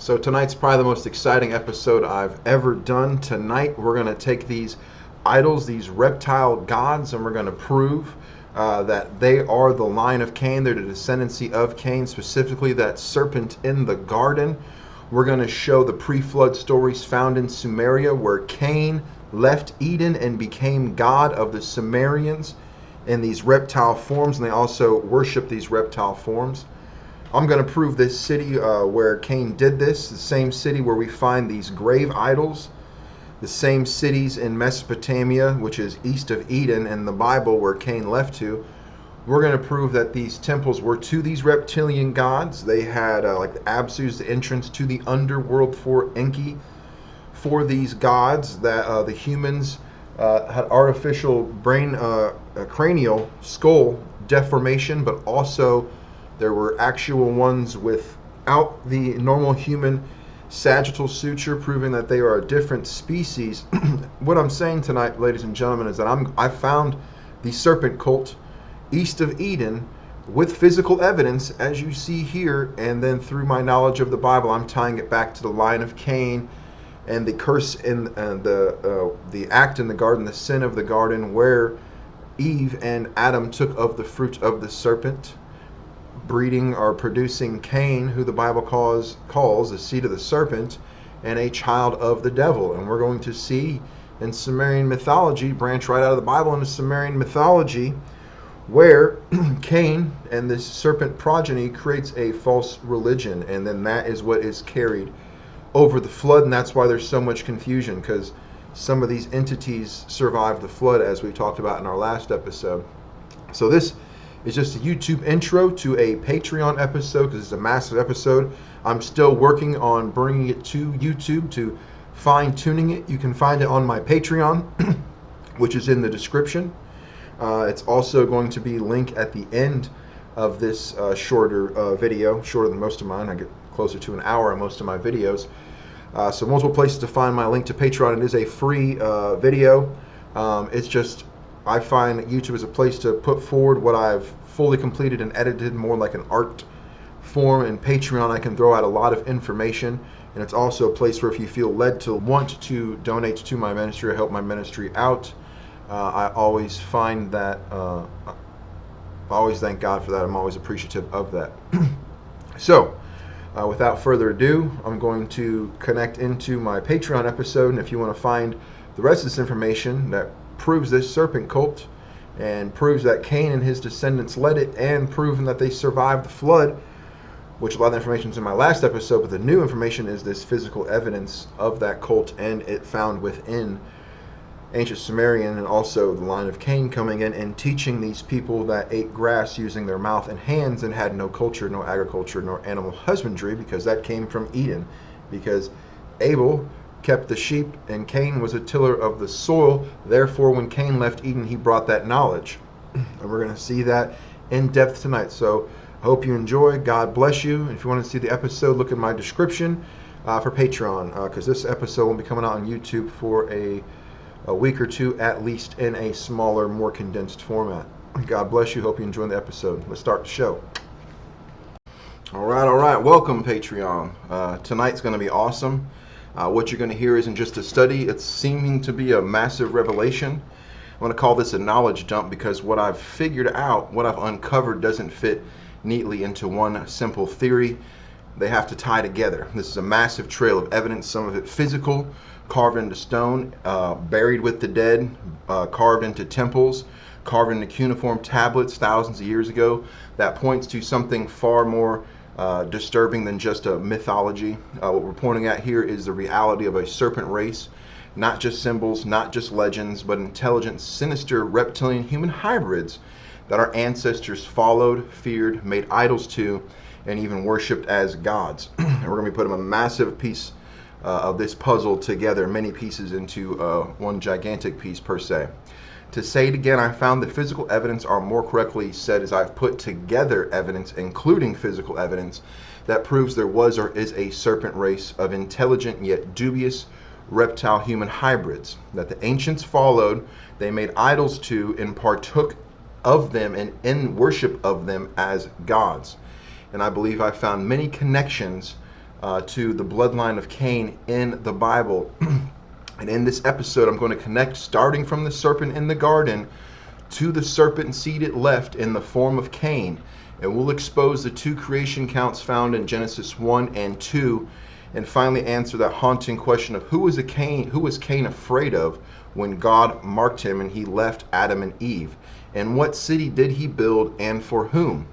So tonight's probably the most exciting episode I've ever done. Tonight we're going to take these idols, these reptile gods, and we're going to prove that they are the line of Cain. They're the descendancy of Cain, specifically that serpent in the garden. We're going to show the pre-flood stories found in Sumeria, where Cain left Eden and became god of the Sumerians in these reptile forms, and they also worship these reptile forms. I'm going to prove this city where Cain did this, the same city where we find these grave idols, the same cities in Mesopotamia, which is east of Eden in the Bible, where Cain left to. We're going to prove that these temples were to these reptilian gods. They had like the Absus, the entrance to the underworld for Enki, for these gods, that the humans had artificial brain, cranial skull deformation, but also there were actual ones without the normal human sagittal suture, proving that they are a different species. What I'm saying tonight, ladies and gentlemen, is that I found the serpent cult east of Eden with physical evidence, as you see here, and then through my knowledge of the Bible, I'm tying it back to the line of Cain and the curse in the act in the garden, the sin of the garden, where Eve and Adam took of the fruit of the serpent, breeding or producing Cain, who the Bible calls the seed of the serpent, and a child of the devil. And we're going to see in Sumerian mythology, branch right out of the Bible into Sumerian mythology, where Cain and this serpent progeny creates a false religion, and then that is what is carried over the flood. And that's why there's so much confusion, because some of these entities survived the flood, as we talked about in our last episode. So this is just a YouTube intro to a Patreon episode, because it's a massive episode. I'm still working on bringing it to YouTube, to fine-tuning it. You can find it on my Patreon, which is in the description. It's also going to be linked at the end of this shorter video, shorter than most of mine. I get closer to an hour on most of my videos. So multiple places to find my link to Patreon. It is a free video. It's just, I find that YouTube is a place to put forward what I've fully completed and edited, more like an art form. And Patreon, I can throw out a lot of information. And it's also a place where if you feel led to want to donate to my ministry or help my ministry out, I always find that, I always thank God for that. I'm always appreciative of that. So, without further ado, I'm going to connect into my Patreon episode. And if you want to find the rest of this information that proves this serpent cult and proves that Cain and his descendants led it, and proven that they survived the flood, which a lot of the information is in my last episode, but the new information is this physical evidence of that cult and it found within ancient Sumerian, and also the line of Cain coming in and teaching these people that ate grass using their mouth and hands and had no culture, no agriculture, nor animal husbandry, because that came from Eden, because Abel kept the sheep and Cain was a tiller of the soil. Therefore, when Cain left Eden, he brought that knowledge. And we're going to see that in depth tonight. So I hope you enjoy. God bless you. If you want to see the episode, look in my description for Patreon, because this episode will be coming out on YouTube for a week or two at least, in a smaller, more condensed format. God bless you. Hope you enjoy the episode. Let's start the show. All right. Welcome, Patreon. Tonight's going to be awesome. What you're going to hear isn't just a study. It's seeming to be a massive revelation. I'm going to call this a knowledge dump, because what I've figured out, what I've uncovered, doesn't fit neatly into one simple theory. They have to tie together. This is a massive trail of evidence, some of it physical, carved into stone, buried with the dead, carved into temples, carved into cuneiform tablets thousands of years ago, that points to something far more disturbing than just a mythology. What we're pointing at here is the reality of a serpent race, not just symbols, not just legends, but intelligent, sinister, reptilian human hybrids that our ancestors followed, feared, made idols to, and even worshipped as gods. And we're going to be putting a massive piece of this puzzle together, many pieces into one gigantic piece per se. To say it again, I found that physical evidence, or more correctly said, is I've put together evidence, including physical evidence, that proves there was or is a serpent race of intelligent yet dubious reptile human hybrids that the ancients followed, they made idols to, and partook of them and in worship of them as gods. And I believe I found many connections to the bloodline of Cain in the Bible. And in this episode, I'm going to connect starting from the serpent in the garden to the serpent seed it left in the form of Cain. And we'll expose the two creation counts found in Genesis 1 and 2, and finally answer that haunting question of who was Cain afraid of when God marked him and he left Adam and Eve? And what city did he build, and for whom?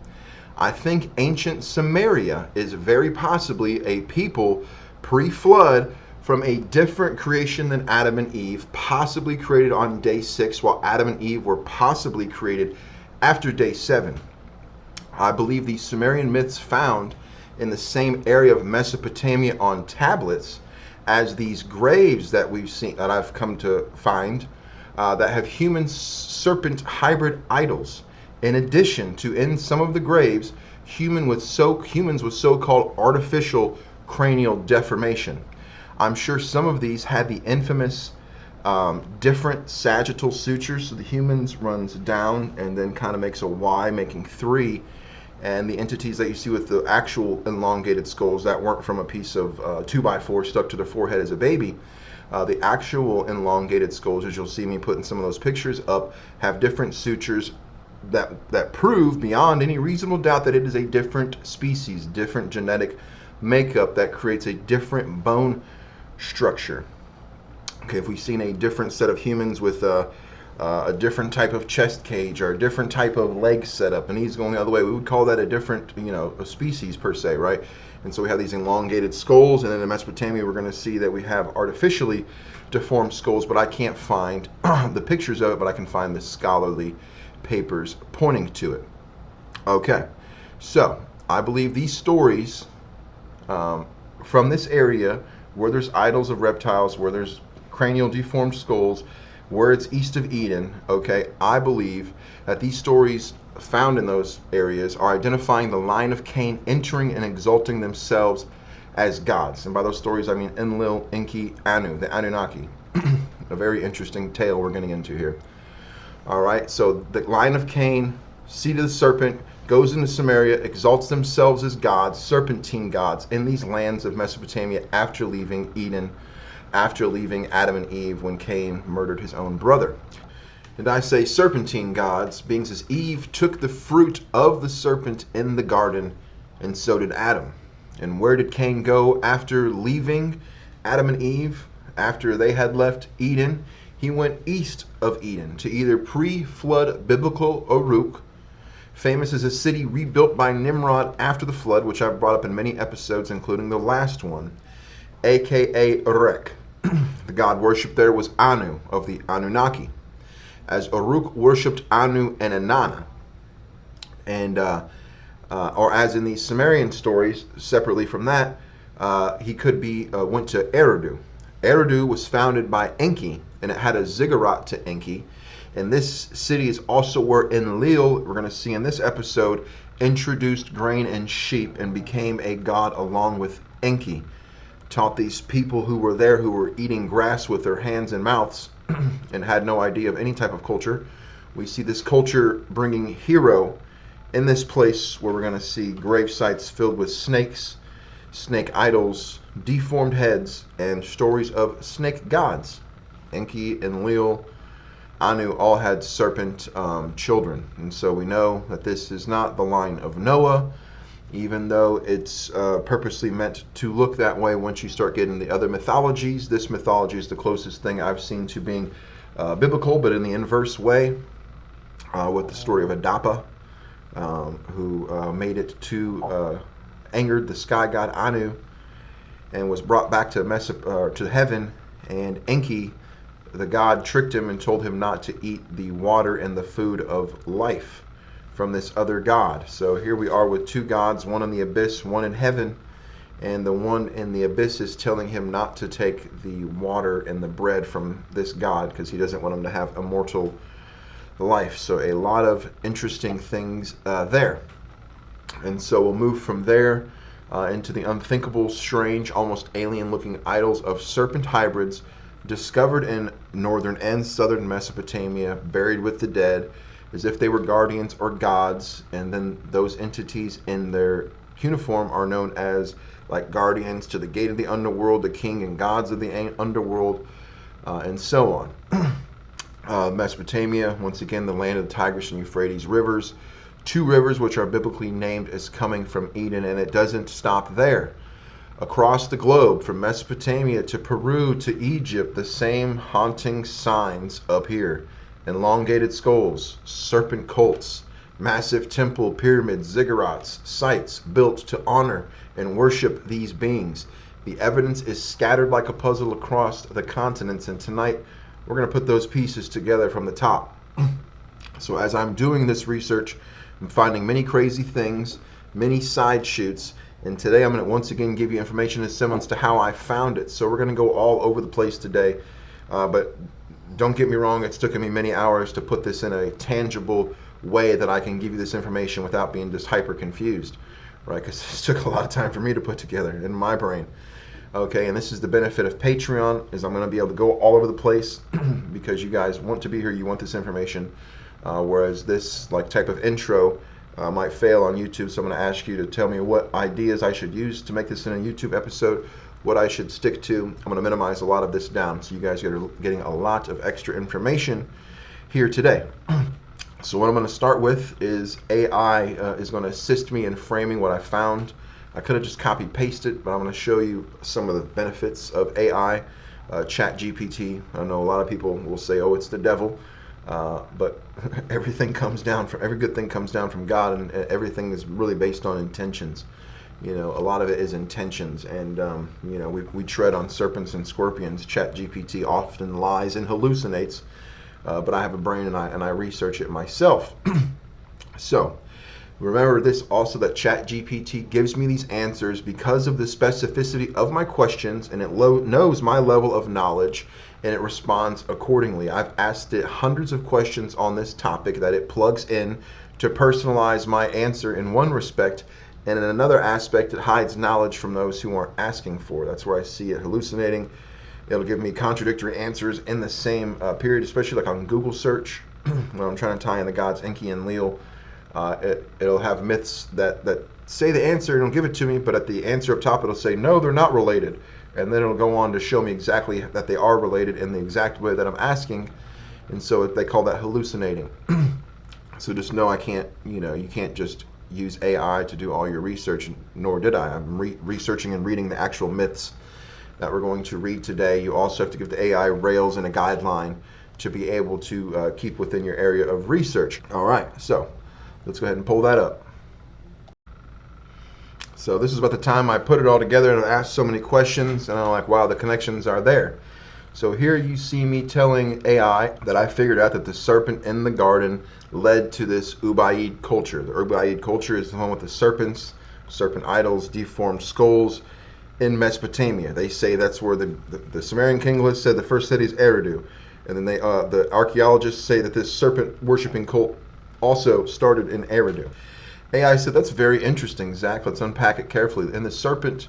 I think ancient Samaria is very possibly a people pre-flood from a different creation than Adam and Eve, possibly created on day 6, while Adam and Eve were possibly created after day 7. I believe the Sumerian myths found in the same area of Mesopotamia on tablets as these graves that we've seen, that I've come to find, that have human serpent hybrid idols. In addition to, in some of the graves, humans with so-called artificial cranial deformation. I'm sure some of these had the infamous different sagittal sutures, so the humans runs down and then kind of makes a Y, making 3. And the entities that you see with the actual elongated skulls that weren't from a piece of 2x4 stuck to their forehead as a baby, the actual elongated skulls, as you'll see me putting some of those pictures up, have different sutures that prove beyond any reasonable doubt that it is a different species, different genetic makeup that creates a different bone structure. Okay, if we've seen a different set of humans with a different type of chest cage or a different type of leg setup, and he's going the other way, we would call that a different, a species per se, right? And so we have these elongated skulls, and then in Mesopotamia we're going to see that we have artificially deformed skulls, but I can't find the pictures of it, but I can find the scholarly papers pointing to it. Okay, so I believe these stories from this area where there's idols of reptiles, where there's cranial deformed skulls, where it's east of Eden, okay, I believe that these stories found in those areas are identifying the line of Cain entering and exalting themselves as gods. And by those stories, I mean Enlil, Enki, Anu, the Anunnaki. A very interesting tale we're getting into here. All right, so the line of Cain, seed of the serpent, goes into Samaria, exalts themselves as gods, serpentine gods, in these lands of Mesopotamia after leaving Eden, after leaving Adam and Eve when Cain murdered his own brother. And I say serpentine gods, being as Eve took the fruit of the serpent in the garden, and so did Adam. And where did Cain go after leaving Adam and Eve, after they had left Eden? He went east of Eden to either pre-flood biblical Uruk, famous as a city rebuilt by Nimrod after the flood, which I've brought up in many episodes, including the last one, aka Erech. The god worshipped there was Anu of the Anunnaki, as Uruk worshipped Anu and Inanna. And or as in these Sumerian stories, separately from that, he could be went to Eridu. Eridu was founded by Enki, and it had a ziggurat to Enki. And this city is also where Enlil, we're going to see in this episode, introduced grain and sheep and became a god along with Enki. Taught these people who were there, who were eating grass with their hands and mouths and had no idea of any type of culture. We see this culture bringing hero in this place where we're going to see grave sites filled with snakes, snake idols, deformed heads, and stories of snake gods. Enki, Enlil, Anu all had serpent children. And so we know that this is not the line of Noah, even though it's purposely meant to look that way once you start getting the other mythologies. This mythology is the closest thing I've seen to being biblical, but in the inverse way, with the story of Adapa, who made it to, angered the sky god Anu, and was brought back to heaven, and Enki, the god, tricked him and told him not to eat the water and the food of life from this other god. So here we are with two gods, one in the abyss, one in heaven, and the one in the abyss is telling him not to take the water and the bread from this god because he doesn't want him to have immortal life. So a lot of interesting things there. And so we'll move from there into the unthinkable, strange, almost alien-looking idols of serpent hybrids discovered in northern and southern Mesopotamia, buried with the dead, as if they were guardians or gods, and then those entities in their uniform are known as like guardians to the gate of the underworld, the king and gods of the underworld, and so on. Mesopotamia, once again, the land of the Tigris and Euphrates rivers, two rivers which are biblically named as coming from Eden, and it doesn't stop there. Across the globe, from Mesopotamia to Peru to Egypt, the same haunting signs appear. Elongated skulls, serpent cults, massive temple pyramids, ziggurats, sites built to honor and worship these beings. The evidence is scattered like a puzzle across the continents, and tonight we're going to put those pieces together from the top. So as I'm doing this research, I'm finding many crazy things, many side shoots, and today I'm going to once again give you information as similar to how I found it. So we're going to go all over the place today, but don't get me wrong, it's taken me many hours to put this in a tangible way that I can give you this information without being just hyper confused, right? Because this took a lot of time for me to put together in my brain. Okay, and this is the benefit of Patreon, is I'm going to be able to go all over the place because you guys want to be here, you want this information, whereas this like type of intro might fail on YouTube. So I'm going to ask you to tell me what ideas I should use to make this in a YouTube episode, what I should stick to. I'm going to minimize a lot of this down so you guys are getting a lot of extra information here today. So what I'm going to start with is AI is going to assist me in framing what I found. I could have just copy pasted, but I'm going to show you some of the benefits of AI. Chat GPT. I know a lot of people will say, oh, it's the devil. But everything comes down from, every good thing comes down from God, and everything is really based on intentions. You know, a lot of it is intentions, and you know, we tread on serpents and scorpions. Chat GPT often lies and hallucinates, but I have a brain and I research it myself. So remember this also, that Chat GPT gives me these answers because of the specificity of my questions, and it knows my level of knowledge, and it responds accordingly. I've asked it hundreds of questions on this topic that it plugs in to personalize my answer in one respect, and in another aspect it hides knowledge from those who aren't asking for. That's where I see it hallucinating. It'll give me contradictory answers in the same period, especially like on Google search when I'm trying to tie in the gods Enki and Enlil. It'll have myths that say the answer, and it'll give it to me, but at the answer up top it'll say no, they're not related, and then it'll go on to show me exactly that they are related in the exact way that I'm asking, and so they call that hallucinating. So just know I can't, you know, you can't just use AI to do all your research, nor did I. I'm researching and reading the actual myths that we're going to read today. You also have to give the AI rails and a guideline to be able to keep within your area of research. All right, so let's go ahead and pull that up. So this is about the time I put it all together and I asked so many questions, and I'm like, wow, the connections are there. So here you see me telling AI that I figured out that the serpent in the garden led to this Ubaid culture. The Ubaid culture is the one with the serpents, serpent idols, deformed skulls in Mesopotamia. They say that's where the Sumerian king list said the first city is Eridu. And then the archaeologists say that this serpent worshipping cult also started in Eridu. AI said, that's very interesting, Zach. Let's unpack it carefully. And the serpent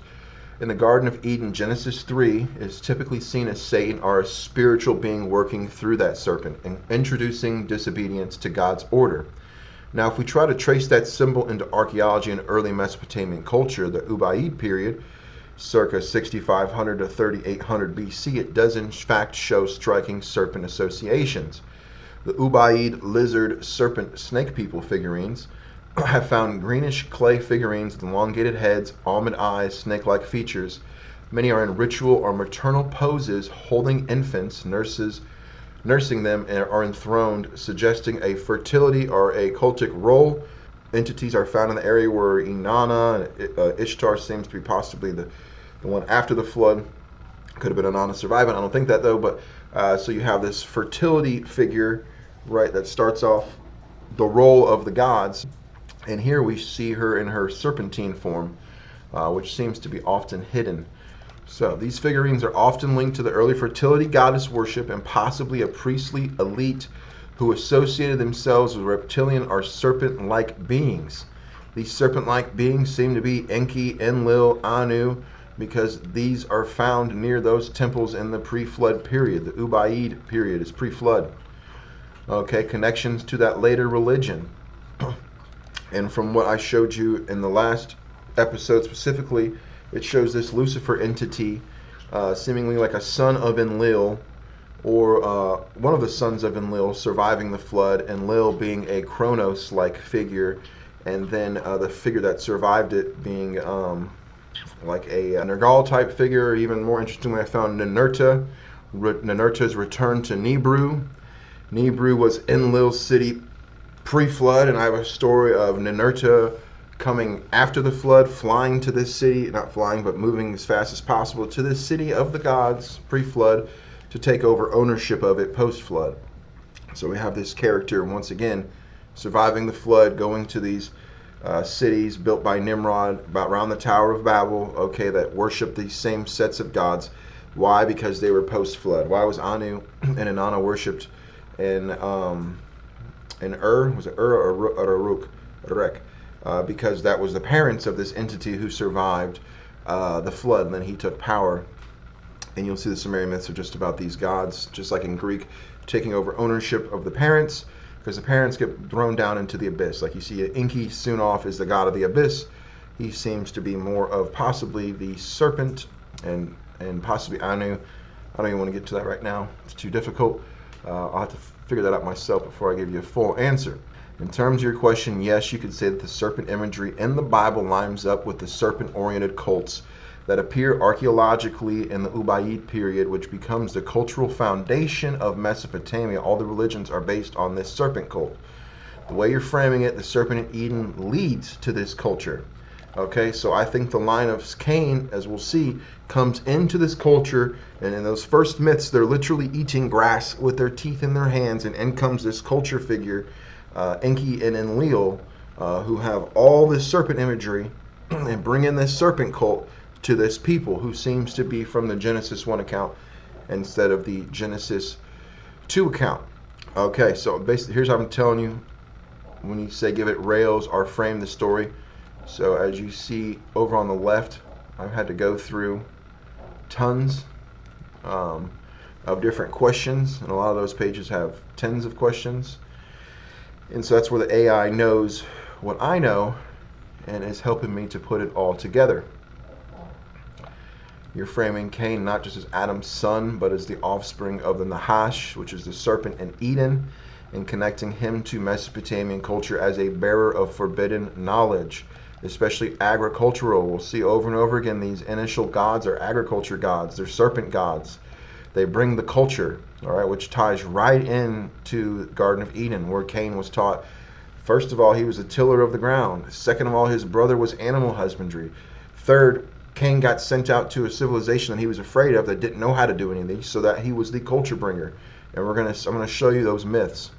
in the Garden of Eden, Genesis 3, is typically seen as Satan, or a spiritual being working through that serpent and introducing disobedience to God's order. Now, if we try to trace that symbol into archaeology and early Mesopotamian culture, the Ubaid period, circa 6500 to 3800 BC, it does in fact show striking serpent associations. The Ubaid lizard, serpent, snake people figurines have found greenish clay figurines with elongated heads, almond eyes, snake-like features. Many are in ritual or maternal poses, holding infants, nursing them, and are enthroned, suggesting a fertility or a cultic role. Entities are found in the area where Inanna and Ishtar seems to be possibly the one after the flood. Could have been Inanna surviving. I don't think that though. But so you have this fertility figure, right, that starts off the role of the gods. And here we see her in her serpentine form, which seems to be often hidden. So these figurines are often linked to the early fertility goddess worship and possibly a priestly elite who associated themselves with reptilian or serpent-like beings. These serpent-like beings seem to be Enki, Enlil, Anu, because these are found near those temples in the pre-flood period. The Ubaid period is pre-flood. Okay, connections to that later religion. And from what I showed you in the last episode specifically, it shows this Lucifer entity, seemingly like a son of Enlil, or one of the sons of Enlil, surviving the flood. Enlil being a Kronos-like figure, and then the figure that survived it being like a Nergal type figure. Or even more interestingly, I found Ninurta. Ninurta's return to Nibiru. Nibiru was Enlil's city pre-flood, and I have a story of Ninurta coming after the flood, flying to this city, not flying, but moving as fast as possible to this city of the gods pre-flood to take over ownership of it post-flood. So we have this character, once again, surviving the flood, going to these cities built by Nimrod around the Tower of Babel, okay, that worship these same sets of gods. Why? Because they were post-flood. Why was Anu and Inanna worshipped in Ur? Was it Ur or Uruk? Because that was the parents of this entity who survived the flood, and then he took power. And you'll see the Sumerian myths are just about these gods, just like in Greek, taking over ownership of the parents, because the parents get thrown down into the abyss. Like you see, Enki soon off is the god of the abyss. He seems to be more of possibly the serpent, and possibly Anu. I don't even want to get to that right now. It's too difficult. I'll have to figure that out myself before I give you a full answer. In terms of your question, yes, you could say that the serpent imagery in the Bible lines up with the serpent-oriented cults that appear archaeologically in the Ubaid period, which becomes the cultural foundation of Mesopotamia. All the religions are based on this serpent cult. The way you're framing it, the serpent in Eden leads to this culture. Okay, so I think the line of Cain, as we'll see, comes into this culture, and in those first myths, they're literally eating grass with their teeth in their hands, and in comes this culture figure, Enki and Enlil, who have all this serpent imagery, and bring in this serpent cult to this people who seems to be from the Genesis 1 account instead of the Genesis 2 account. Okay, so basically here's how I'm telling you when you say give it rails or frame the story. So as you see over on the left, I've had to go through tons of different questions, and a lot of those pages have tens of questions. And so that's where the AI knows what I know and is helping me to put it all together. You're framing Cain not just as Adam's son, but as the offspring of the Nahash, which is the serpent in Eden, and connecting him to Mesopotamian culture as a bearer of forbidden knowledge, especially agricultural. We'll see over and over again these initial gods are agriculture gods. They're serpent gods. They bring the culture, all right, which ties right into the Garden of Eden, where Cain was taught, first of all, he was a tiller of the ground. Second of all, his brother was animal husbandry. Third, Cain got sent out to a civilization that he was afraid of that didn't know how to do any of these, so that he was the culture bringer. And I'm gonna show you those myths,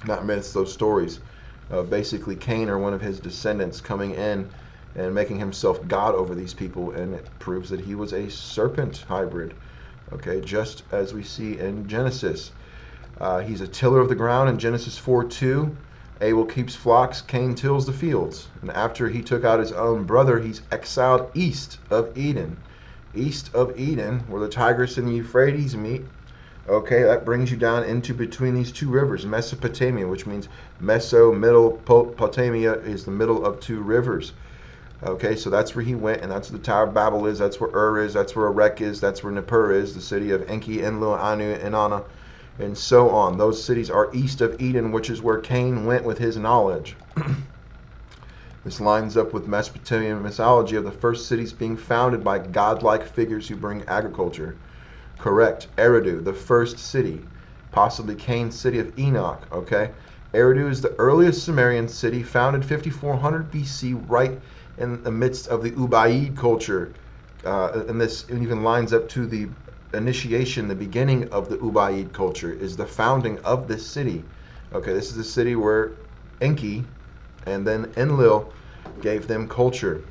not myths, those stories of basically Cain or one of his descendants coming in and making himself God over these people, and it proves that he was a serpent hybrid. Okay, just as we see in Genesis. He's a tiller of the ground in Genesis 4:2. Abel keeps flocks, Cain tills the fields. And after he took out his own brother, he's exiled east of Eden. East of Eden, where the Tigris and the Euphrates meet. Okay, that brings you down into between these two rivers, Mesopotamia, which means middle, Potamia is the middle of two rivers. Okay, so that's where he went, and that's where the Tower of Babel is, that's where Ur is, that's where Erech is, that's where Nippur is, the city of Enki, Enlil, Anu, Inanna, and so on. Those cities are east of Eden, which is where Cain went with his knowledge. This lines up with Mesopotamian mythology of the first cities being founded by godlike figures who bring agriculture. Correct. Eridu, the first city, possibly Cain's city of Enoch. Okay, Eridu is the earliest Sumerian city, founded 5400 BC, right in the midst of the Ubaid culture, and this even lines up to the initiation, the beginning of the Ubaid culture is the founding of this city. Okay, this is the city where Enki and then Enlil gave them culture.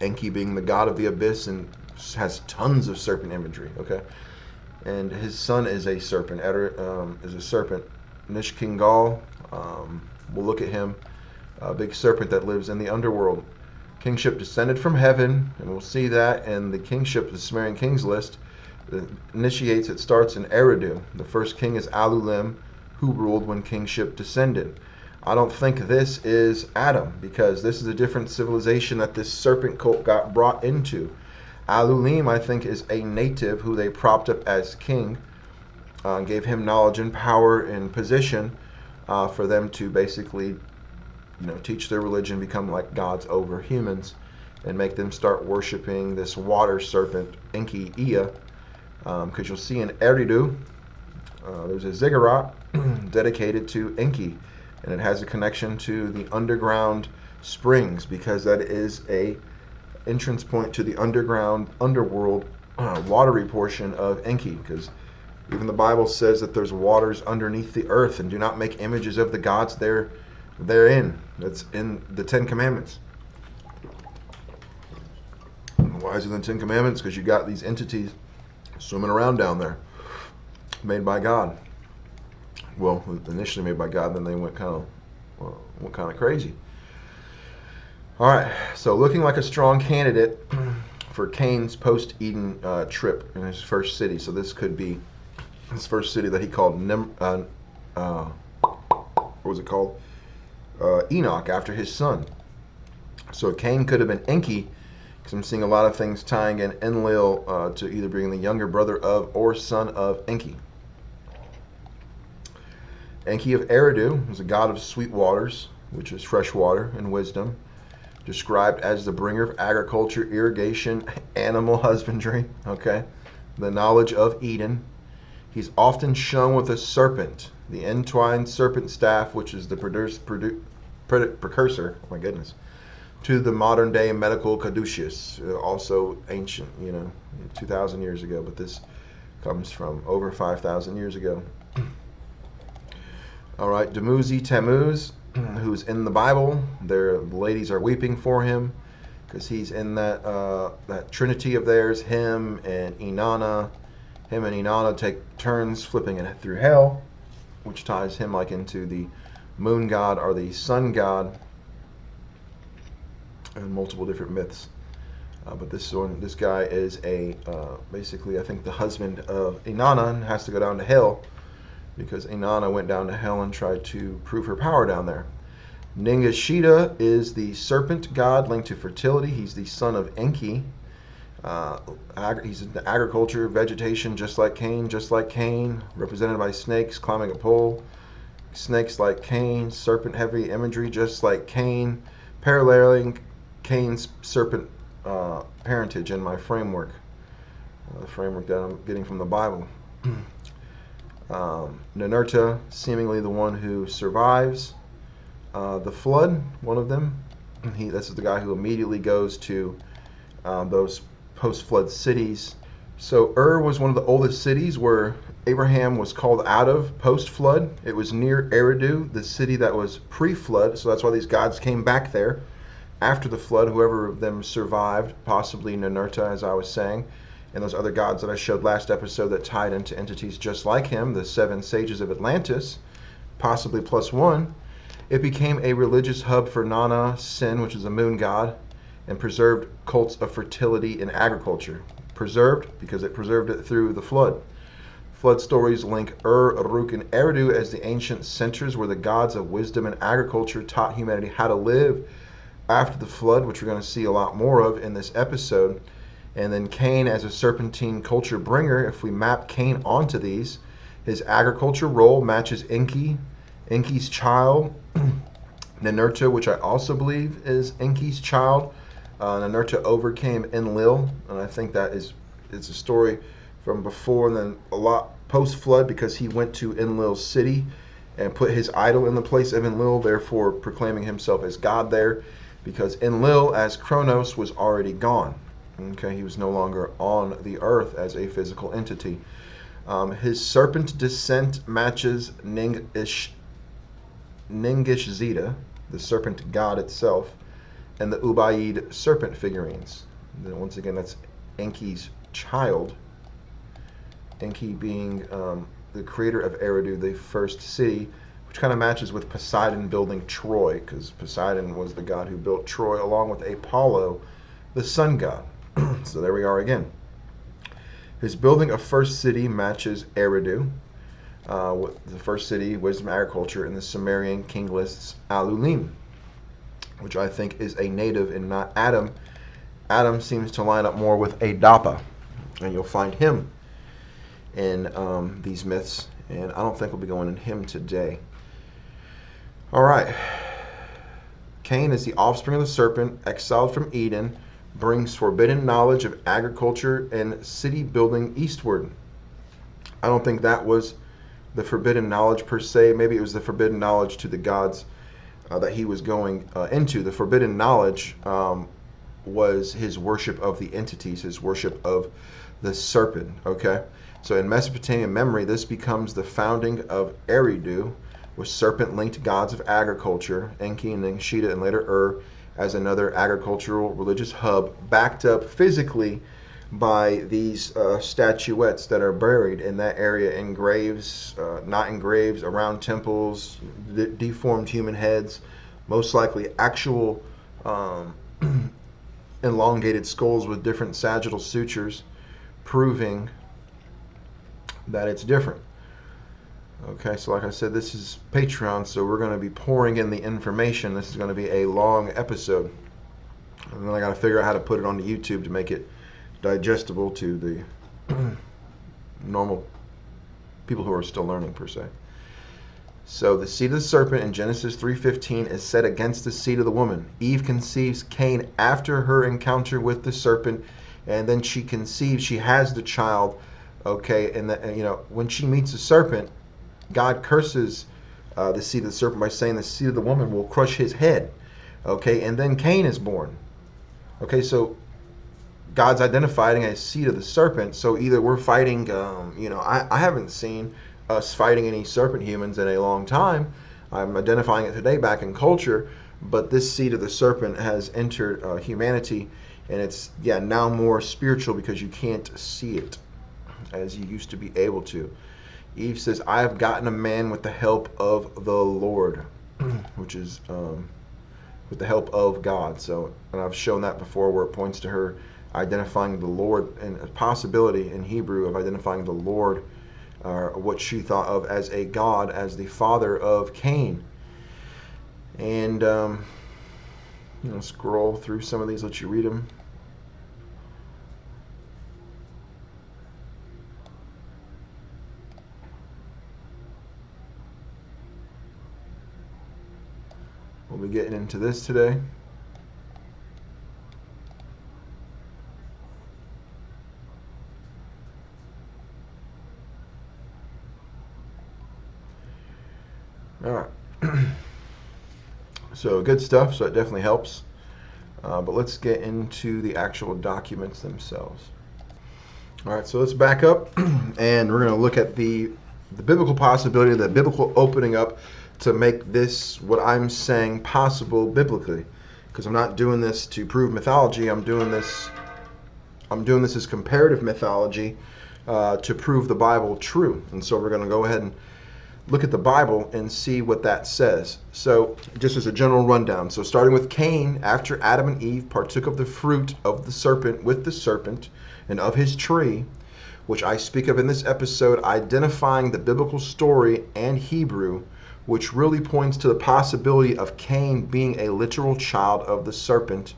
Enki being the god of the abyss and has tons of serpent imagery. Okay, and his son is a serpent. Is a serpent. Nishkingal. We'll look at him. A big serpent that lives in the underworld. Kingship descended from heaven, and we'll see that in the kingship, the Sumerian kings list. It starts in Eridu. The first king is Alulim, who ruled when kingship descended. I don't think this is Adam, because this is a different civilization that this serpent cult got brought into. Alulim, I think, is a native who they propped up as king, gave him knowledge and power and position for them to basically, teach their religion, become like gods over humans, and make them start worshiping this water serpent, Enki Ea. Because you'll see in Eridu, there's a ziggurat dedicated to Enki, and it has a connection to the underground springs, because that is a entrance point to the underworld, watery portion of Enki. Because even the Bible says that there's waters underneath the earth, and do not make images of the gods therein. That's in the Ten Commandments. Why is it in the Ten Commandments? Because you got these entities swimming around down there, made by God. Well, initially made by God, then they went kind of crazy. All right, so looking like a strong candidate for Cain's post-Eden trip in his first city. So this could be his first city that he called what was it called? Enoch, after his son. So Cain could have been Enki, because I'm seeing a lot of things tying in Enlil to either being the younger brother of or son of Enki. Enki of Eridu was a god of sweet waters, which is fresh water and wisdom, described as the bringer of agriculture, irrigation, animal husbandry, the knowledge of Eden. He's often shown with a serpent, the entwined serpent staff, which is the precursor, oh my goodness, to the modern day medical caduceus, also ancient, 2,000 years ago, but this comes from over 5,000 years ago. All right, Dumuzi Tammuz, who's in the Bible. The ladies are weeping for him because he's in that trinity of theirs, him and Inanna. Him and Inanna take turns flipping it through hell, which ties him like into the moon god or the sun god, and multiple different myths. But this guy is basically, I think, the husband of Inanna, and has to go down to hell because Inanna went down to hell and tried to prove her power down there. Ningishita is the serpent god linked to fertility. He's the son of Enki. He's in agriculture, vegetation, just like Cain, represented by snakes climbing a pole. Snakes like Cain, serpent heavy imagery, just like Cain, paralleling Cain's serpent parentage in my framework, the framework that I'm getting from the Bible. Ninurta, seemingly the one who survives the flood, one of them. This is the guy who immediately goes to those post-flood cities. So Ur was one of the oldest cities where Abraham was called out of post-flood. It was near Eridu, the city that was pre-flood, so that's why these gods came back there after the flood. Whoever of them survived, possibly Ninurta, as I was saying, and those other gods that I showed last episode that tied into entities just like him, the 7 sages of Atlantis, possibly plus one. It became a religious hub for Nana Sin, which is a moon god, and preserved cults of fertility and agriculture. Preserved because it preserved it through the flood. Flood stories link Ur, Uruk, and Eridu as the ancient centers where the gods of wisdom and agriculture taught humanity how to live after the flood, which we're going to see a lot more of in this episode. And then Cain as a serpentine culture bringer. If we map Cain onto these, his agriculture role matches Enki's child, Ninurta, which I also believe is Enki's child. Ninurta overcame Enlil, and I think that it's a story from before and then a lot post-flood, because he went to Enlil's city and put his idol in the place of Enlil, therefore proclaiming himself as God there, because Enlil as Kronos was already gone. Okay, he was no longer on the earth as a physical entity. His serpent descent matches Ningishzida, the serpent god itself, and the Ubaid serpent figurines. And then once again, that's Enki's child. Enki being the creator of Eridu, the first city, which kind of matches with Poseidon building Troy, because Poseidon was the god who built Troy along with Apollo, the sun god. So there we are again. His building of first city matches Eridu. the first city, wisdom, agriculture, and the Sumerian king lists Alulim, which I think is a native and not Adam. Adam seems to line up more with Adapa, and you'll find him in these myths, and I don't think we'll be going in him today. All right. Cain is the offspring of the serpent, exiled from Eden, brings forbidden knowledge of agriculture and city building eastward. I don't think that was the forbidden knowledge per se. Maybe it was the forbidden knowledge to the gods that he was going into. The forbidden knowledge was his worship of the entities, his worship of the serpent. Okay, so in Mesopotamian memory, this becomes the founding of Eridu, with serpent-linked gods of agriculture, Enki and then Sheeta and later Ur, as another agricultural religious hub, backed up physically by these statuettes that are buried in that area in graves, not in graves, around temples, deformed human heads, most likely actual elongated skulls with different sagittal sutures, proving that it's different. Okay, so like I said, this is Patreon, so we're going to be pouring in the information. This is going to be a long episode. And then I got to figure out how to put it onto YouTube to make it digestible to the normal people who are still learning, per se. So the seed of the serpent in Genesis 3:15 is set against the seed of the woman. Eve conceives Cain after her encounter with the serpent, and then she conceives, she has the child. Okay, and when she meets the serpent, God curses the seed of the serpent by saying the seed of the woman will crush his head. Okay, and then Cain is born. Okay, so God's identifying a seed of the serpent. So either we're fighting, I haven't seen us fighting any serpent humans in a long time. I'm identifying it today back in culture, but this seed of the serpent has entered humanity, and it's now more spiritual because you can't see it as you used to be able to. Eve says, I have gotten a man with the help of the Lord, which is with the help of God. So, and I've shown that before where it points to her identifying the Lord, and a possibility in Hebrew of identifying the Lord, what she thought of as a God, as the father of Cain. And, scroll through some of these, let you read them. We'll be getting into this today. All right. So good stuff. So it definitely helps. But let's get into the actual documents themselves. All right. So let's back up, and we're going to look at the biblical possibility, the biblical opening up to make this, what I'm saying, possible biblically. Because I'm not doing this to prove mythology. I'm doing this as comparative mythology to prove the Bible true. And so we're going to go ahead and look at the Bible and see what that says. So just as a general rundown. So starting with Cain, after Adam and Eve partook of the fruit of the serpent with the serpent and of his tree, which I speak of in this episode, identifying the biblical story and Hebrew, which really points to the possibility of Cain being a literal child of the serpent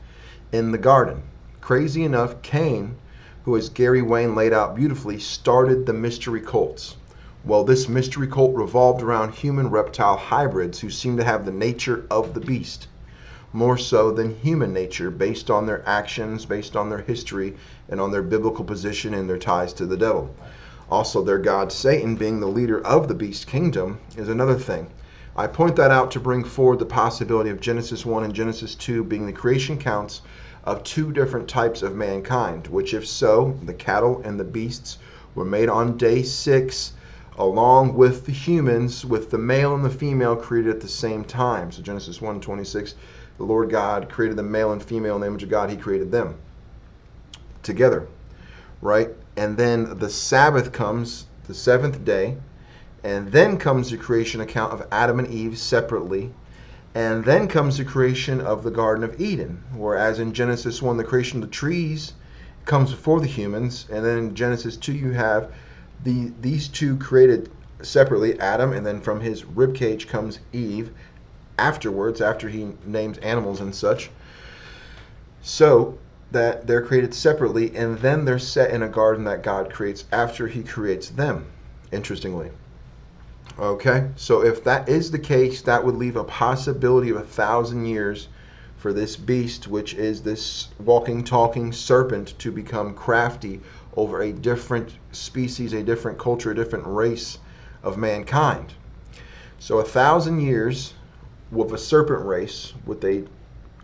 in the garden. Crazy enough, Cain, who as Gary Wayne laid out beautifully, started the mystery cults. Well, this mystery cult revolved around human-reptile hybrids who seem to have the nature of the beast, more so than human nature, based on their actions, based on their history, and on their biblical position and their ties to the devil. Also, their god Satan being the leader of the beast kingdom is another thing. I point that out to bring forward the possibility of Genesis 1 and Genesis 2 being the creation counts of two different types of mankind, which if so, the cattle and the beasts were made on day 6, along with the humans, with the male and the female created at the same time. So Genesis 1:26, the Lord God created the male and female in the image of God. He created them together, right? And then the Sabbath comes, the 7th day, and then comes the creation account of Adam and Eve separately, and then comes the creation of the Garden of Eden, whereas in Genesis 1, the creation of the trees comes before the humans, and then in Genesis 2, you have these two created separately Adam, and then from his rib cage comes Eve afterwards, after he names animals and such. So that they're created separately, and then they're set in a garden that God creates after he creates them, interestingly. Okay, so if that is the case, that would leave a possibility of 1,000 years for this beast, which is this walking, talking serpent, to become crafty over a different species, a different culture, a different race of mankind. So 1,000 years with a serpent race, with a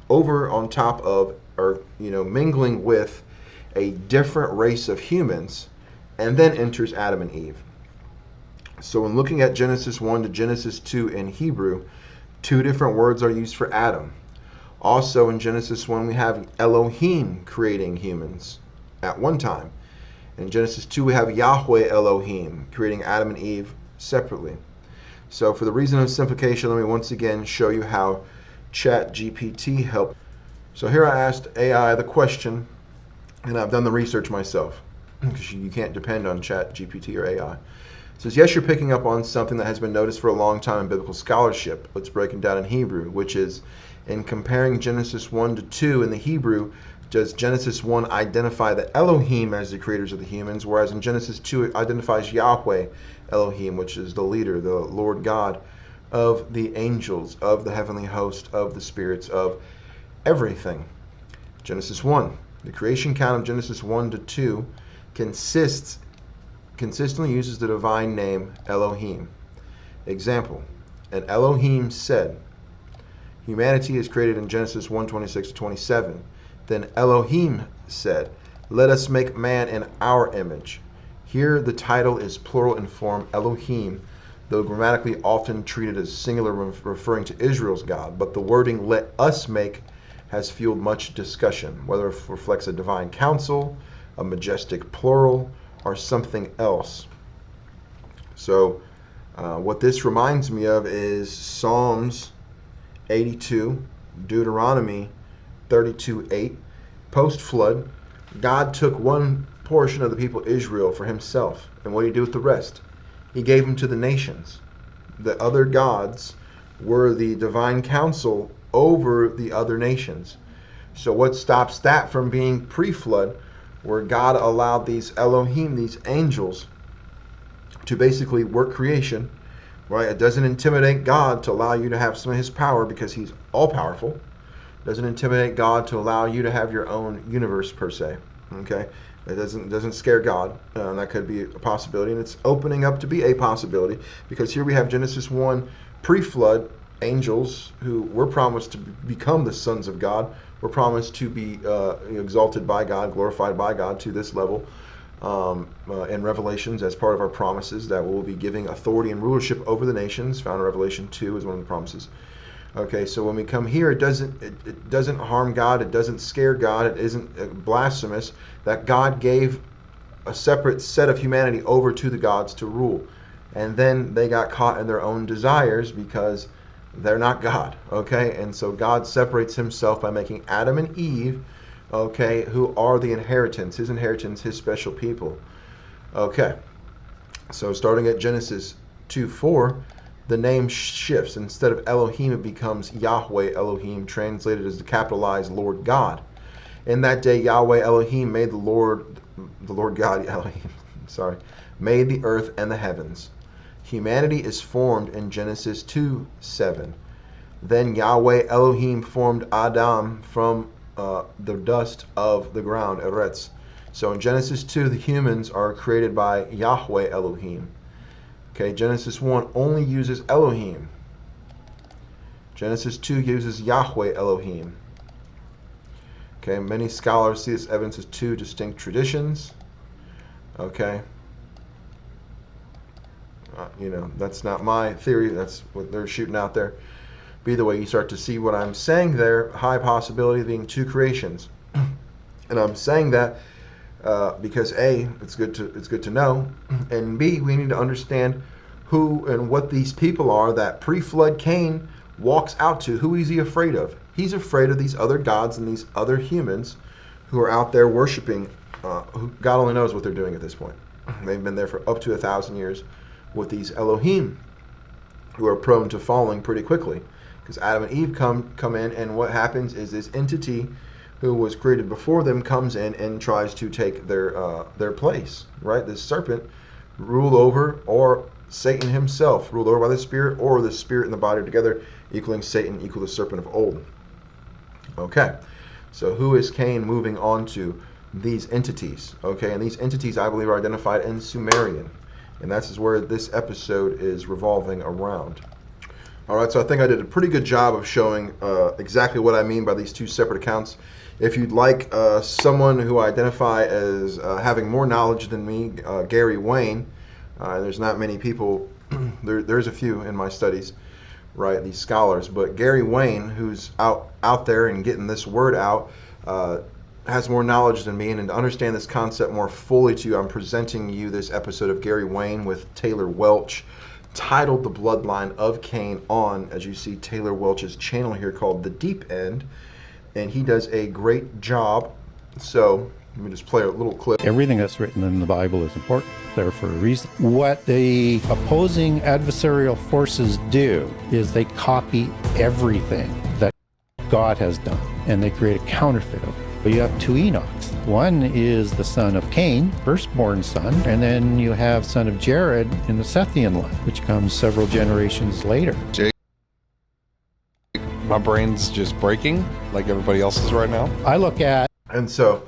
over on top of, or mingling with a different race of humans, and then enters Adam and Eve. So when looking at Genesis 1 to Genesis 2 in Hebrew, two different words are used for Adam. Also in Genesis 1 we have Elohim creating humans at one time. In Genesis 2 we have Yahweh Elohim creating Adam and Eve separately. So for the reason of simplification, let me once again show you how ChatGPT helped. So here I asked AI the question, and I've done the research myself, because you can't depend on ChatGPT or AI. It says, yes, you're picking up on something that has been noticed for a long time in biblical scholarship. Let's break it down in Hebrew, which is, in comparing Genesis 1 to 2 in the Hebrew, does Genesis 1 identify the Elohim as the creators of the humans, whereas in Genesis 2 it identifies Yahweh Elohim, which is the leader, the Lord God of the angels, of the heavenly host, of the spirits, of everything. Genesis 1. The creation count of Genesis 1 to 2 consistently uses the divine name Elohim. Example, and Elohim said, humanity is created in Genesis 1:26 to 27. Then Elohim said, let us make man in our image. Here the title is plural in form Elohim, though grammatically often treated as singular, referring to Israel's God. But the wording let us make has fueled much discussion, whether it reflects a divine council, a majestic plural, or something else. So what this reminds me of is Psalms 82, Deuteronomy 32:8. Post-flood, God took one portion of the people Israel for himself. And what did he do with the rest? He gave them to the nations. The other gods were the divine council over the other nations. So what stops that from being pre-flood, where God allowed these Elohim, these angels, to basically work creation, right? It doesn't intimidate God to allow you to have some of his power because he's all-powerful. It doesn't intimidate God to allow you to have your own universe per se, okay? It doesn't scare God. That could be a possibility, and it's opening up to be a possibility, because here we have Genesis 1 pre-flood angels who were promised to become the sons of God, were promised to be exalted by God, glorified by God to this level in Revelations as part of our promises that we'll be giving authority and rulership over the nations, found in Revelation 2 is one of the promises. Okay, so when we come here, it doesn't harm God, it doesn't scare God, it isn't blasphemous that God gave a separate set of humanity over to the gods to rule. And then they got caught in their own desires because they're not God, okay? And so God separates himself by making Adam and Eve, okay, who are the inheritance, his special people. Okay, so starting at Genesis 2:4, the name shifts. Instead of Elohim, it becomes Yahweh Elohim, translated as the capitalized Lord God. In that day, Yahweh Elohim made the Lord God, Elohim, made the earth and the heavens. Humanity is formed in Genesis 2:7. Then Yahweh Elohim formed Adam from the dust of the ground, Eretz. So in Genesis 2, the humans are created by Yahweh Elohim. Okay, Genesis 1 only uses Elohim. Genesis 2 uses Yahweh Elohim. Okay, many scholars see this evidence as two distinct traditions. Okay. That's not my theory. That's what they're shooting out there. But either way, you start to see what I'm saying there. High possibility of being two creations. And I'm saying that because A, it's good to know, and B, we need to understand who and what these people are that pre-flood Cain walks out to. Who is he afraid of? He's afraid of these other gods and these other humans who are out there worshiping. Who God only knows what they're doing at this point. They've been there for up to 1,000 years, with these Elohim, who are prone to falling pretty quickly. Because Adam and Eve come in, and what happens is this entity who was created before them comes in and tries to take their place, right? This serpent ruled over, or Satan himself, ruled over by the spirit, or the spirit and the body together, equaling Satan, equal the serpent of old. Okay, so who is Cain moving on to? These entities. Okay, and these entities, I believe, are identified in Sumerian, and that's where this episode is revolving around. All right, so I think I did a pretty good job of showing exactly what I mean by these two separate accounts. If you'd like someone who I identify as having more knowledge than me, Gary Wayne, there's not many people, there's a few in my studies, right, these scholars, but Gary Wayne, who's out there and getting this word out, has more knowledge than me, and to understand this concept more fully to you, I'm presenting you this episode of Gary Wayne with Taylor Welch, titled The Bloodline of Cain, on, as you see, Taylor Welch's channel here called The Deep End, and he does a great job. So let me just play a little clip. Everything that's written in the Bible is important, there for a reason. What the opposing adversarial forces do is they copy everything that God has done, and they create a counterfeit of it. You have two Enochs. One is the son of Cain, firstborn son, and then you have son of Jared in the Sethian line, which comes several generations later. Jake, my brain's just breaking like everybody else's right now. I look at... And so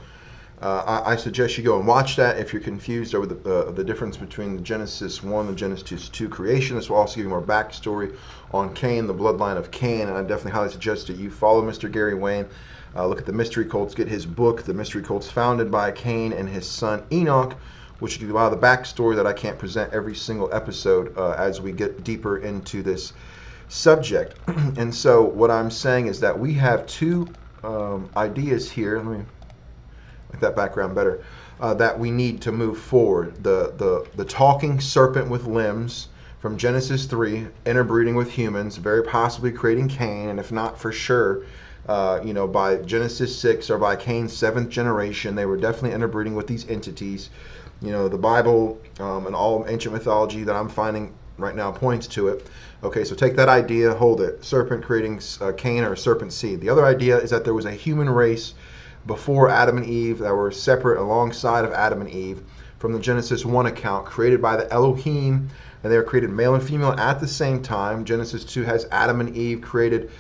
I suggest you go and watch that if you're confused over the difference between the Genesis 1 and Genesis 2 creation. This will also give you more backstory on Cain, the bloodline of Cain, and I definitely highly suggest that you follow Mr. Gary Wayne. Look at the mystery cults, get his book, The Mystery Cults Founded by Cain and His Son Enoch, which gives you a lot of the backstory that I can't present every single episode as we get deeper into this subject. And so what I'm saying is that we have two ideas here. Let me make that background better. That we need to move forward. The talking serpent with limbs from Genesis 3, interbreeding with humans, very possibly creating Cain, and if not for sure, by Genesis 6 or by Cain's 7th generation, they were definitely interbreeding with these entities. The Bible and all ancient mythology that I'm finding right now points to it. Okay, so take that idea, hold it. Serpent creating Cain, or serpent seed. The other idea is that there was a human race before Adam and Eve that were separate alongside of Adam and Eve from the Genesis 1 account, created by the Elohim, and they were created male and female at the same time. Genesis 2 has Adam and Eve created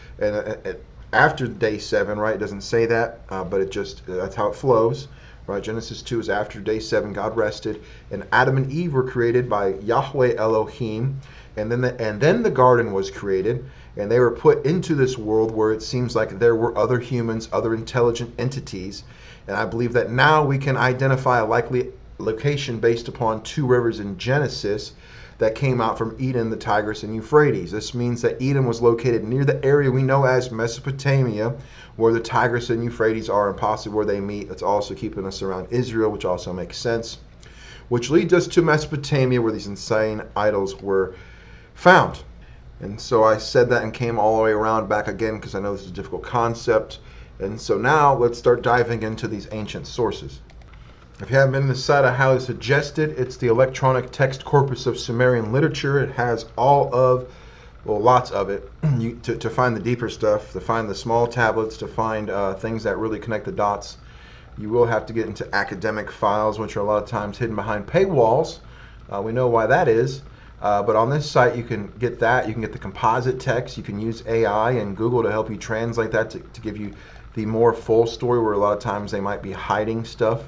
after day 7, right? It doesn't say that, but it just, that's how it flows, right? Genesis 2 is after day 7, God rested, and Adam and Eve were created by Yahweh Elohim, and then the garden was created, and they were put into this world where it seems like there were other humans, other intelligent entities, and I believe that now we can identify a likely location based upon two rivers in Genesis that came out from Eden, the Tigris and Euphrates. This means that Eden was located near the area we know as Mesopotamia, where the Tigris and Euphrates are, and possibly where they meet. That's also keeping us around Israel, which also makes sense. Which leads us to Mesopotamia, where these insane idols were found. And so I said that and came all the way around back again, because I know this is a difficult concept. And so now let's start diving into these ancient sources. If you haven't been inside, I highly suggest it. It's the electronic text corpus of Sumerian literature. It has lots of it. To find the deeper stuff, to find the small tablets, to find things that really connect the dots, you will have to get into academic files, which are a lot of times hidden behind paywalls. We know why that is. But on this site, you can get that. You can get the composite text. You can use AI and Google to help you translate that to give you the more full story, where a lot of times they might be hiding stuff.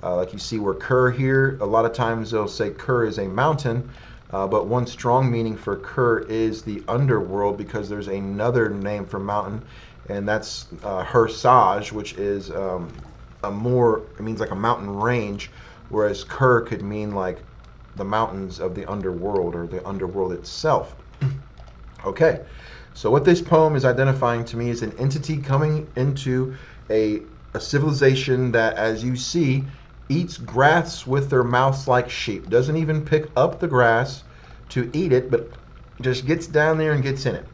Like you see where Ker here, a lot of times they'll say Ker is a mountain, but one strong meaning for Ker is the underworld, because there's another name for mountain, and that's Hersage, which is it means like a mountain range, whereas Ker could mean like the mountains of the underworld, or the underworld itself. Okay, so what this poem is identifying to me is an entity coming into a civilization that, as you see, eats grass with their mouths like sheep. Doesn't even pick up the grass to eat it, but just gets down there and gets in it.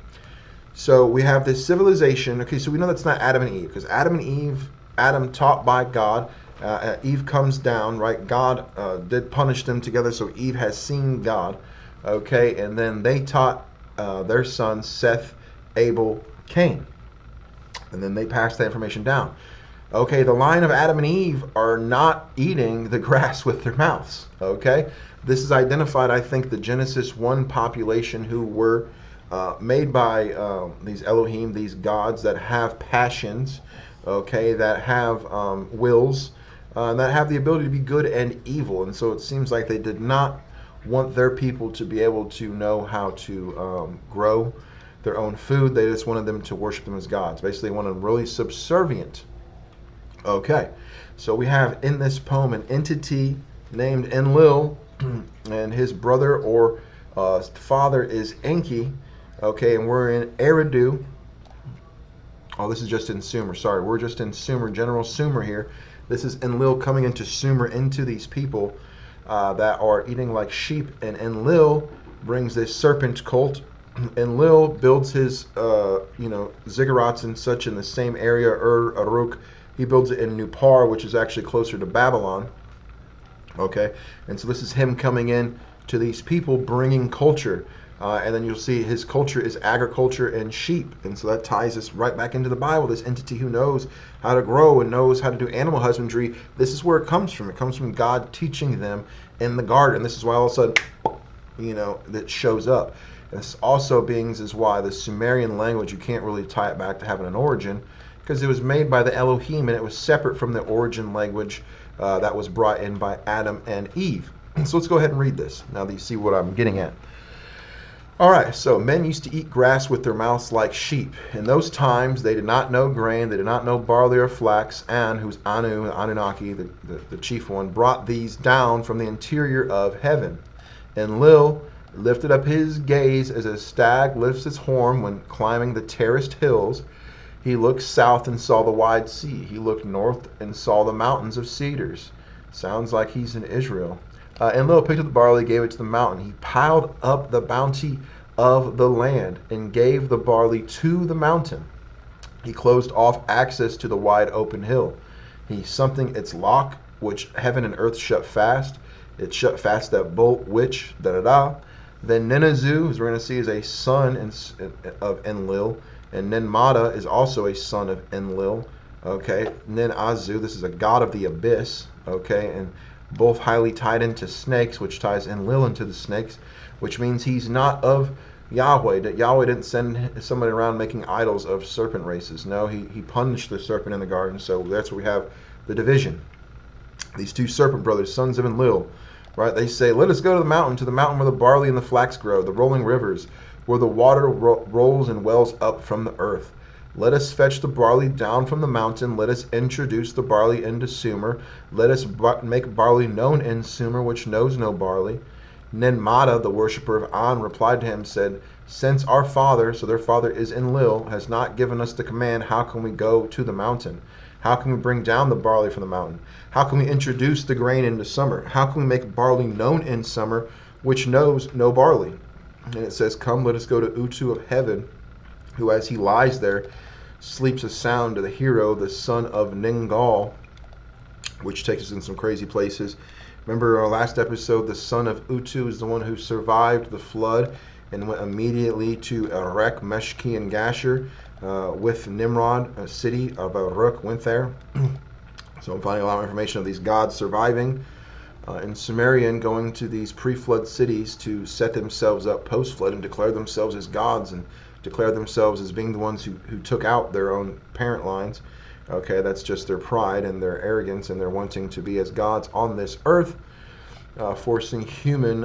So we have this civilization. Okay, so we know that's not Adam and Eve, because Adam taught by God, Eve comes down, right? God did punish them together, so Eve has seen God. Okay, and then they taught their sons Seth, Abel, Cain, and then they passed that information down. Okay, the line of Adam and Eve are not eating the grass with their mouths. Okay, this is identified, I think, the Genesis 1 population who were made by these Elohim, these gods that have passions, okay, that have wills, that have the ability to be good and evil. And so it seems like they did not want their people to be able to know how to grow their own food. They just wanted them to worship them as gods. Basically, they wanted them really subservient. Okay, so we have in this poem an entity named Enlil, and his brother or father is Enki. Okay, and we're in Eridu. Oh, this is just in Sumer. Sorry, we're just in Sumer, General Sumer here. This is Enlil coming into Sumer, into these people that are eating like sheep. And Enlil brings this serpent cult. Enlil builds his, ziggurats and such in the same area, Uruk. He builds it in Nupar, which is actually closer to Babylon. Okay, and so this is him coming in to these people, bringing culture. And then you'll see his culture is agriculture and sheep. And so that ties us right back into the Bible. This entity who knows how to grow and knows how to do animal husbandry, this is where it comes from. It comes from God teaching them in the garden. This is why all of a sudden, that shows up. And this also is why the Sumerian language, you can't really tie it back to having an origin, because it was made by the Elohim and it was separate from the origin language that was brought in by Adam and Eve. So let's go ahead and read this now that you see what I'm getting at. All right, so men used to eat grass with their mouths like sheep. In those times, they did not know grain, they did not know barley or flax. An, who's Anu, Anunnaki, the chief one, brought these down from the interior of heaven. Enlil lifted up his gaze as a stag lifts its horn when climbing the terraced hills. He looked south and saw the wide sea. He looked north and saw the mountains of cedars. Sounds like he's in Israel. Enlil picked up the barley, gave it to the mountain. He piled up the bounty of the land and gave the barley to the mountain. He closed off access to the wide open hill. He something its lock, which heaven and earth shut fast. It shut fast that bolt which, da-da-da. Then Nenazu, as we're going to see, is a son of Enlil. And Nenmada is also a son of Enlil. Okay, Nenazu, this is a god of the abyss. Okay, and both highly tied into snakes, which ties Enlil into the snakes, which means he's not of Yahweh. That Yahweh didn't send somebody around making idols of serpent races. No, he punished the serpent in the garden. So that's where we have the division. These two serpent brothers, sons of Enlil, right? They say, let us go to the mountain where the barley and the flax grow, the rolling rivers, where the water rolls and wells up from the earth. Let us fetch the barley down from the mountain. Let us introduce the barley into Sumer. Let us make barley known in Sumer, which knows no barley. Nenmada, the worshipper of An, replied to him, said, since our father, so their father is Enlil, has not given us the command, how can we go to the mountain? How can we bring down the barley from the mountain? How can we introduce the grain into summer? How can we make barley known in summer, which knows no barley? And it says, come, let us go to Utu of heaven, who as he lies there, sleeps a sound to the hero, the son of Ningal, which takes us in some crazy places. Remember our last episode, the son of Utu is the one who survived the flood and went immediately to Erech, Meshki, and Gasher with Nimrod, a city of Uruk, went there. So I'm finding a lot of information of these gods surviving in Sumerian, going to these pre-flood cities to set themselves up post-flood and declare themselves as gods and declare themselves as being the ones who took out their own parent lines. Okay, that's just their pride and their arrogance and their wanting to be as gods on this earth, forcing human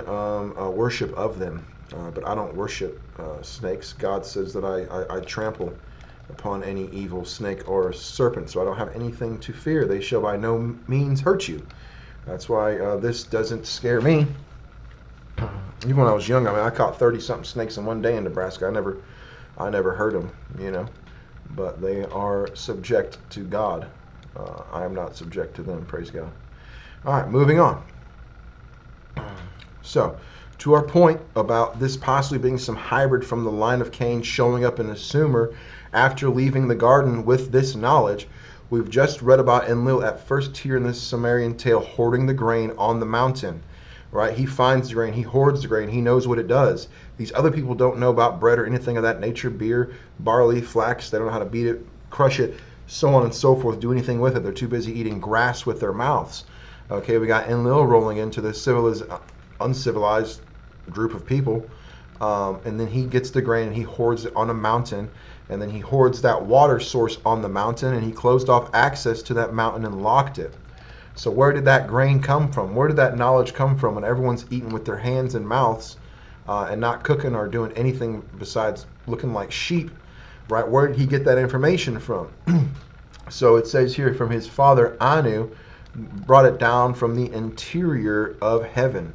worship of them. But I don't worship snakes. God says that I trample upon any evil snake or serpent, so I don't have anything to fear. They shall by no means hurt you. That's why this doesn't scare me. Even when I was young, I caught 30-something snakes in one day in Nebraska. I never heard them, but they are subject to God. I am not subject to them, praise God. All right, moving on. So, to our point about this possibly being some hybrid from the line of Cain showing up in a Sumer after leaving the garden with this knowledge, we've just read about Enlil at first here in this Sumerian tale hoarding the grain on the mountain. right? He finds the grain, he hoards the grain, he knows what it does. These other people don't know about bread or anything of that nature, beer, barley, flax. They don't know how to beat it, crush it, so on and so forth, do anything with it. They're too busy eating grass with their mouths. Okay, we got Enlil rolling into this uncivilized group of people. And then he gets the grain and he hoards it on a mountain. And then he hoards that water source on the mountain, and he closed off access to that mountain and locked it. So where did that grain come from? Where did that knowledge come from when everyone's eating with their hands and mouths and not cooking or doing anything besides looking like sheep, right? Where did he get that information from? So it says here, from his father Anu, brought it down from the interior of heaven.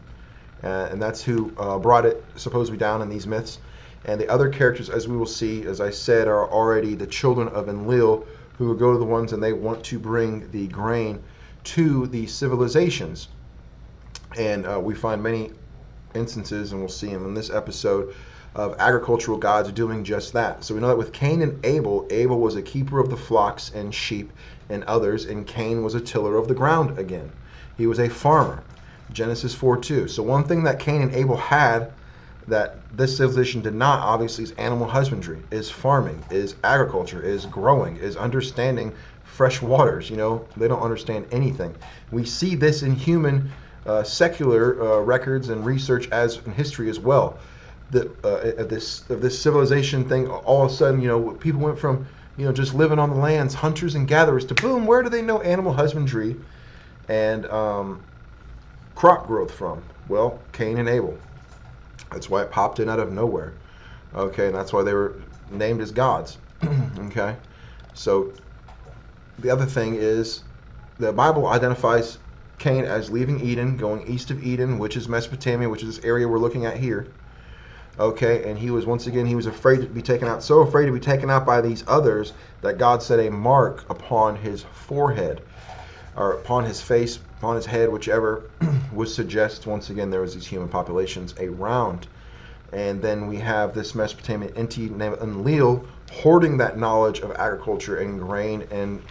And that's who brought it supposedly down in these myths. And the other characters, as we will see, as I said, are already the children of Enlil, who will go to the ones and they want to bring the grain to the civilizations. And we find many instances, and we'll see them in this episode, of agricultural gods doing just that. So we know that with Cain and Abel, Abel was a keeper of the flocks and sheep and others, and Cain was a tiller of the ground again. He was a farmer. Genesis 4:2. So one thing that Cain and Abel had that this civilization did not, obviously, is animal husbandry, is farming, is agriculture, is growing, is understanding fresh waters. You know, they don't understand anything. We see this in human secular records and research as in history as well. Of this civilization thing, all of a sudden, you know, people went from, you know, just living on the lands, hunters and gatherers, to boom, where do they know animal husbandry and crop growth from? Well, Cain and Abel. That's why it popped in out of nowhere. Okay, and that's why they were named as gods. Okay, so the other thing is the Bible identifies Cain as leaving Eden, going east of Eden, which is Mesopotamia, which is this area we're looking at here. Okay, and he was, once again, he was afraid to be taken out, so afraid to be taken out by these others that God set a mark upon his forehead, or upon his face, upon his head, whichever would suggest, once again, there was these human populations around. And then we have this Mesopotamian entity named Enlil hoarding that knowledge of agriculture and grain, and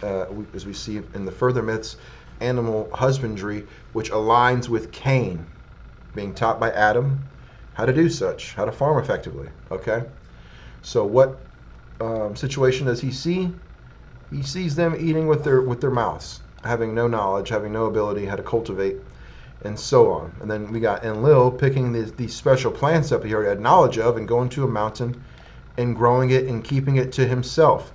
as we see in the further myths, animal husbandry, which aligns with Cain being taught by Adam how to do such, how to farm effectively. Okay, so what situation does he see? He sees them eating with their mouths, having no knowledge, having no ability how to cultivate, and so on. And then we got Enlil picking these special plants up he already had knowledge of and going to a mountain and growing it and keeping it to himself.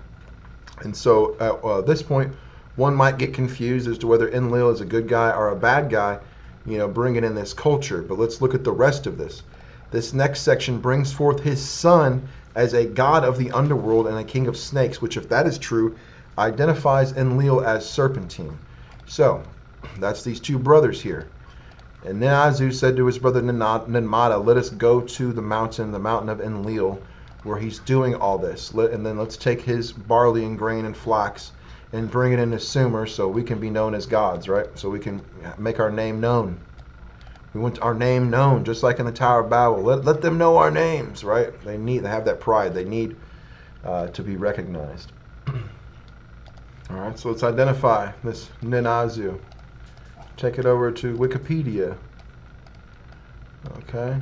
And so at this point, one might get confused as to whether Enlil is a good guy or a bad guy, you know, bringing in this culture. But let's look at the rest of this. This next section brings forth his son as a god of the underworld and a king of snakes, which, if that is true, identifies Enlil as Serpentine. So that's these two brothers here. And Neazu said to his brother Nenmada, let us go to the mountain of Enlil, where he's doing all this. And then let's take his barley and grain and flax and bring it into Sumer so we can be known as gods, right? So we can make our name known. We want our name known, just like in the Tower of Babel. Let them know our names, right? They have that pride. They need to be recognized. All right, so let's identify this Nenazu. Take it over to Wikipedia. Okay.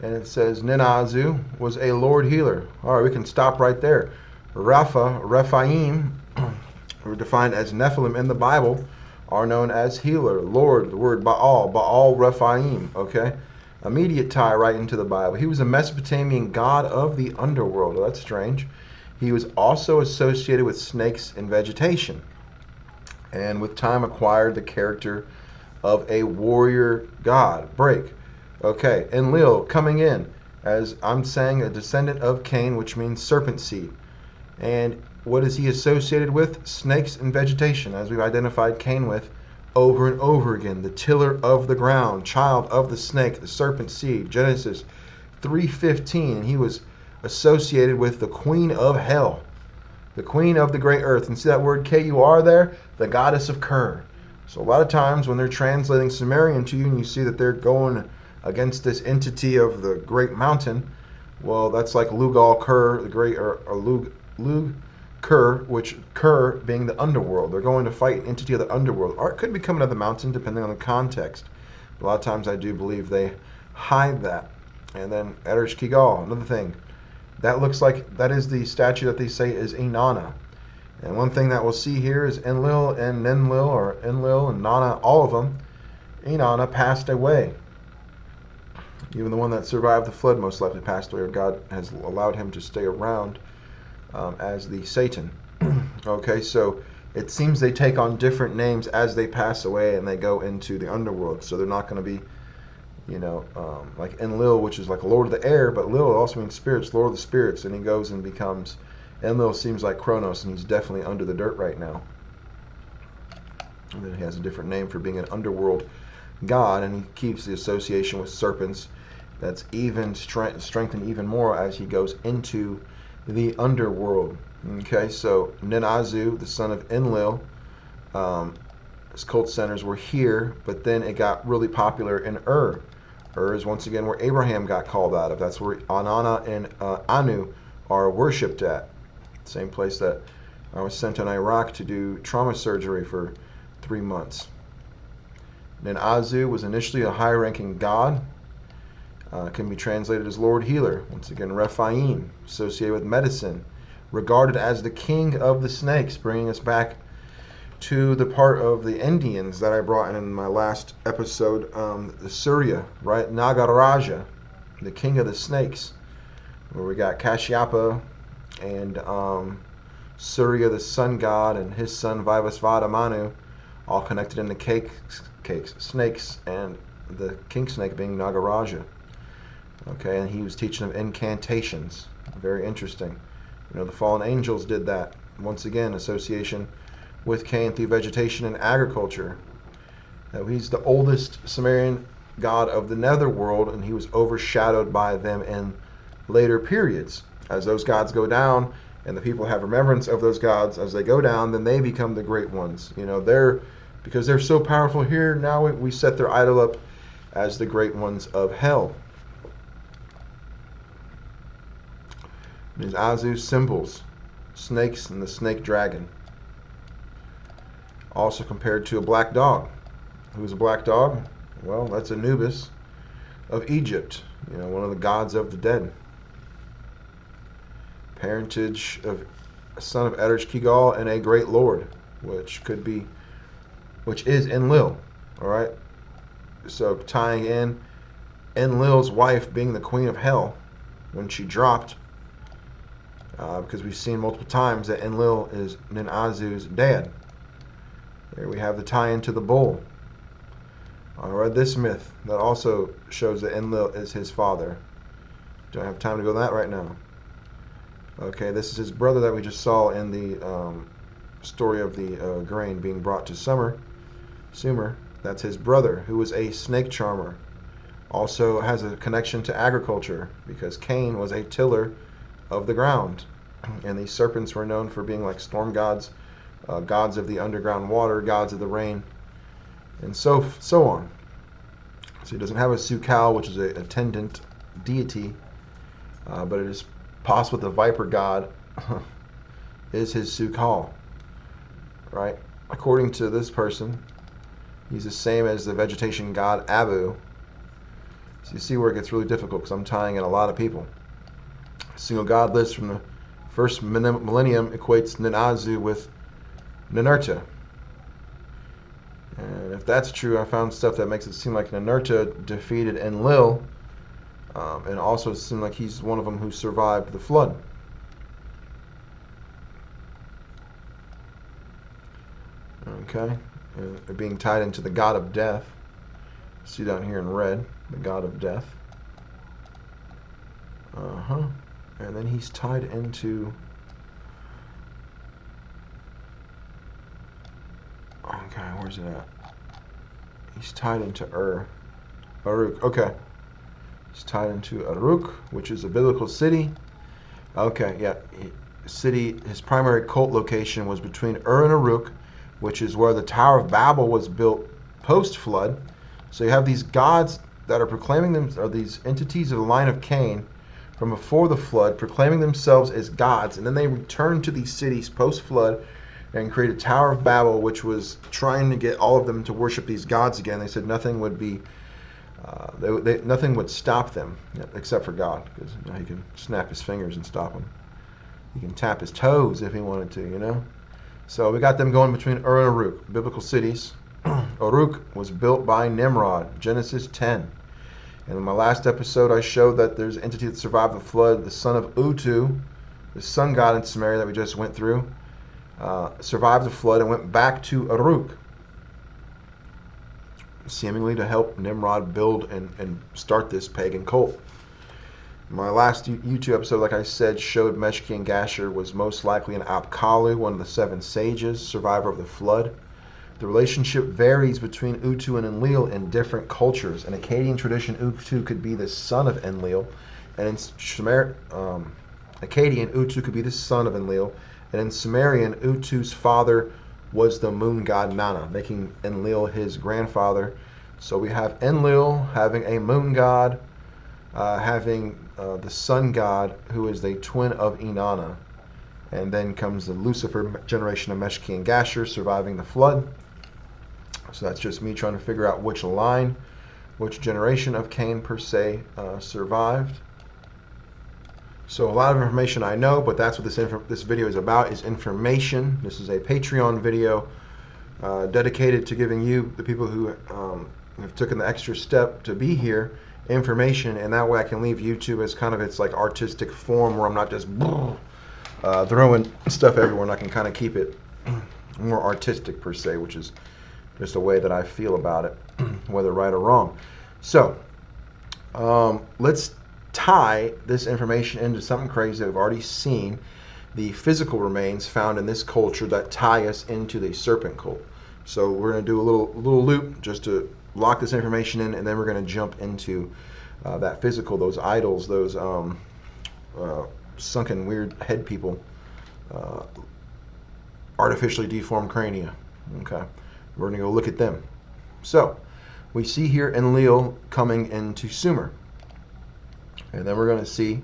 And it says Nenazu was a Lord healer. All right, we can stop right there. Rephaim, who are defined as Nephilim in the Bible, are known as healer, Lord, the word Baal Rephaim, okay? Immediate tie right into the Bible. He was a Mesopotamian god of the underworld. Well, that's strange. He was also associated with snakes and vegetation, and with time acquired the character of a warrior god. Break. Okay, Enlil coming in, as I'm saying, a descendant of Cain, which means serpent seed. And what is he associated with? Snakes and vegetation, as we've identified Cain with over and over again. The tiller of the ground, child of the snake, the serpent seed. Genesis 3:15. And he was associated with the queen of hell, the queen of the great earth. And see that word Kur there? The goddess of Kur. So a lot of times when they're translating Sumerian to you and you see that they're going against this entity of the great mountain, well, that's like Lugal Kur, the great, or Lug Kur, which Kur being the underworld. They're going to fight an entity of the underworld. Or it could be coming out of the mountain, depending on the context. A lot of times I do believe they hide that. And then Eresh Kigal, another thing. That looks like that is the statue that they say is Inanna. And one thing that we'll see here is Enlil and Nenlil, or Enlil and Nana, all of them, Inanna passed away. Even the one that survived the flood most likely passed away, or God has allowed him to stay around as the Satan. Okay, so it seems they take on different names as they pass away and they go into the underworld. So they're not going to be, like Enlil, which is like a Lord of the Air, but Lil also means spirits, Lord of the Spirits, and he goes and becomes, Enlil seems like Kronos, and he's definitely under the dirt right now. And then he has a different name for being an underworld god, and he keeps the association with serpents. That's even strengthened even more as he goes into the underworld. Okay, so Nenazu, the son of Enlil, his cult centers were here, but then it got really popular in Ur. Ur is once again where Abraham got called out of. That's where Anana and Anu are worshipped at. Same place that I was sent in Iraq to do trauma surgery for 3 months. Nenazu was initially a high-ranking god. Can be translated as Lord Healer. Once again, Rephaim, associated with medicine, regarded as the king of the snakes, bringing us back to the part of the Indians that I brought in my last episode, the Surya, right? Nagaraja, the king of the snakes, where we got Kashyapa and Surya, the sun god, and his son Vivasvata Manu, all connected in the snakes, and the king snake being Nagaraja. Okay, and he was teaching them incantations. Very interesting. The fallen angels did that. Once again, association with Cain through vegetation and agriculture. Now, he's the oldest Sumerian god of the netherworld, and he was overshadowed by them in later periods. As those gods go down, and the people have remembrance of those gods as they go down, then they become the great ones. Because they're so powerful here, now we set their idol up as the great ones of hell. There's Azu's symbols, snakes and the snake dragon. Also compared to a black dog. Who's a black dog? Well, that's Anubis of Egypt, one of the gods of the dead. Parentage of a son of Eresh Kigal and a great lord, which is Enlil. All right. So tying in Enlil's wife being the queen of hell when she dropped. Because we've seen multiple times that Enlil is Nenazu's dad. There we have the tie-in to the bull. I read this myth that also shows that Enlil is his father. Don't have time to go into that right now. Okay, this is his brother that we just saw in the story of the grain being brought to Sumer. That's his brother, who was a snake charmer. Also has a connection to agriculture, because Cain was a tiller of the ground. And these serpents were known for being like storm gods, gods of the underground water, gods of the rain, and so on. So he doesn't have a Sukal, which is a attendant deity, but it is possible the viper god is his Sukal, right? According to this person, he's the same as the vegetation god Abu. So you see where it gets really difficult, because I'm tying in a lot of people. A single god list from the first millennium equates Nenazu with Ninurta. And if that's true, I found stuff that makes it seem like Ninurta defeated Enlil, and also it seemed like he's one of them who survived the flood. Okay, and they're being tied into the god of death. See down here in red, the god of death. And then he's tied into... Okay, where's it at? He's tied into Uruk. Okay. He's tied into Uruk, which is a biblical city. Okay, yeah. His primary cult location was between Ur and Uruk, which is where the Tower of Babel was built post-flood. So you have these gods that are proclaiming them, or these entities of the line of Cain, from before the flood, proclaiming themselves as gods, and then they returned to these cities post-flood and created Tower of Babel, which was trying to get all of them to worship these gods again. They said nothing would be Nothing would stop them except for God, because he can snap his fingers and stop them. He can tap his toes if he wanted to. So we got them going between Ur and Uruk, biblical cities. Uruk was built by Nimrod, Genesis 10. And in my last episode, I showed that there's an entity that survived the flood, the son of Utu, the sun god in Samaria that we just went through, survived the flood and went back to Uruk, seemingly to help Nimrod build and start this pagan cult. My last YouTube episode, like I said, showed Meshki and Gasher was most likely an Apkallu, one of the 7 sages, survivor of the flood. The relationship varies between Utu and Enlil in different cultures. In Akkadian tradition, Utu could be the son of Enlil, and in Akkadian, Utu could be the son of Enlil, and in Sumerian, Utu's father was the moon god Nana, making Enlil his grandfather. So we have Enlil having a moon god, having the sun god, who is the twin of Inanna. And then comes the Lucifer generation of Meshki and Gasher surviving the flood. So that's just me trying to figure out which line, which generation of Cain per se survived. So a lot of information I know, but that's what this video is about, is information. This is a Patreon video dedicated to giving you, the people who have taken the extra step to be here, information, and that way I can leave YouTube as kind of its like artistic form where I'm not just throwing stuff everywhere, and I can kind of keep it more artistic per se, which is just a way that I feel about it, whether right or wrong. So let's tie this information into something crazy that we've already seen, the physical remains found in this culture that tie us into the serpent cult. So we're going to do a little loop just to lock this information in, and then we're going to jump into that physical, those idols, those sunken weird head people, artificially deformed crania. Okay, we're going to go look at them. So we see here Enlil coming into Sumer, and then we're going to see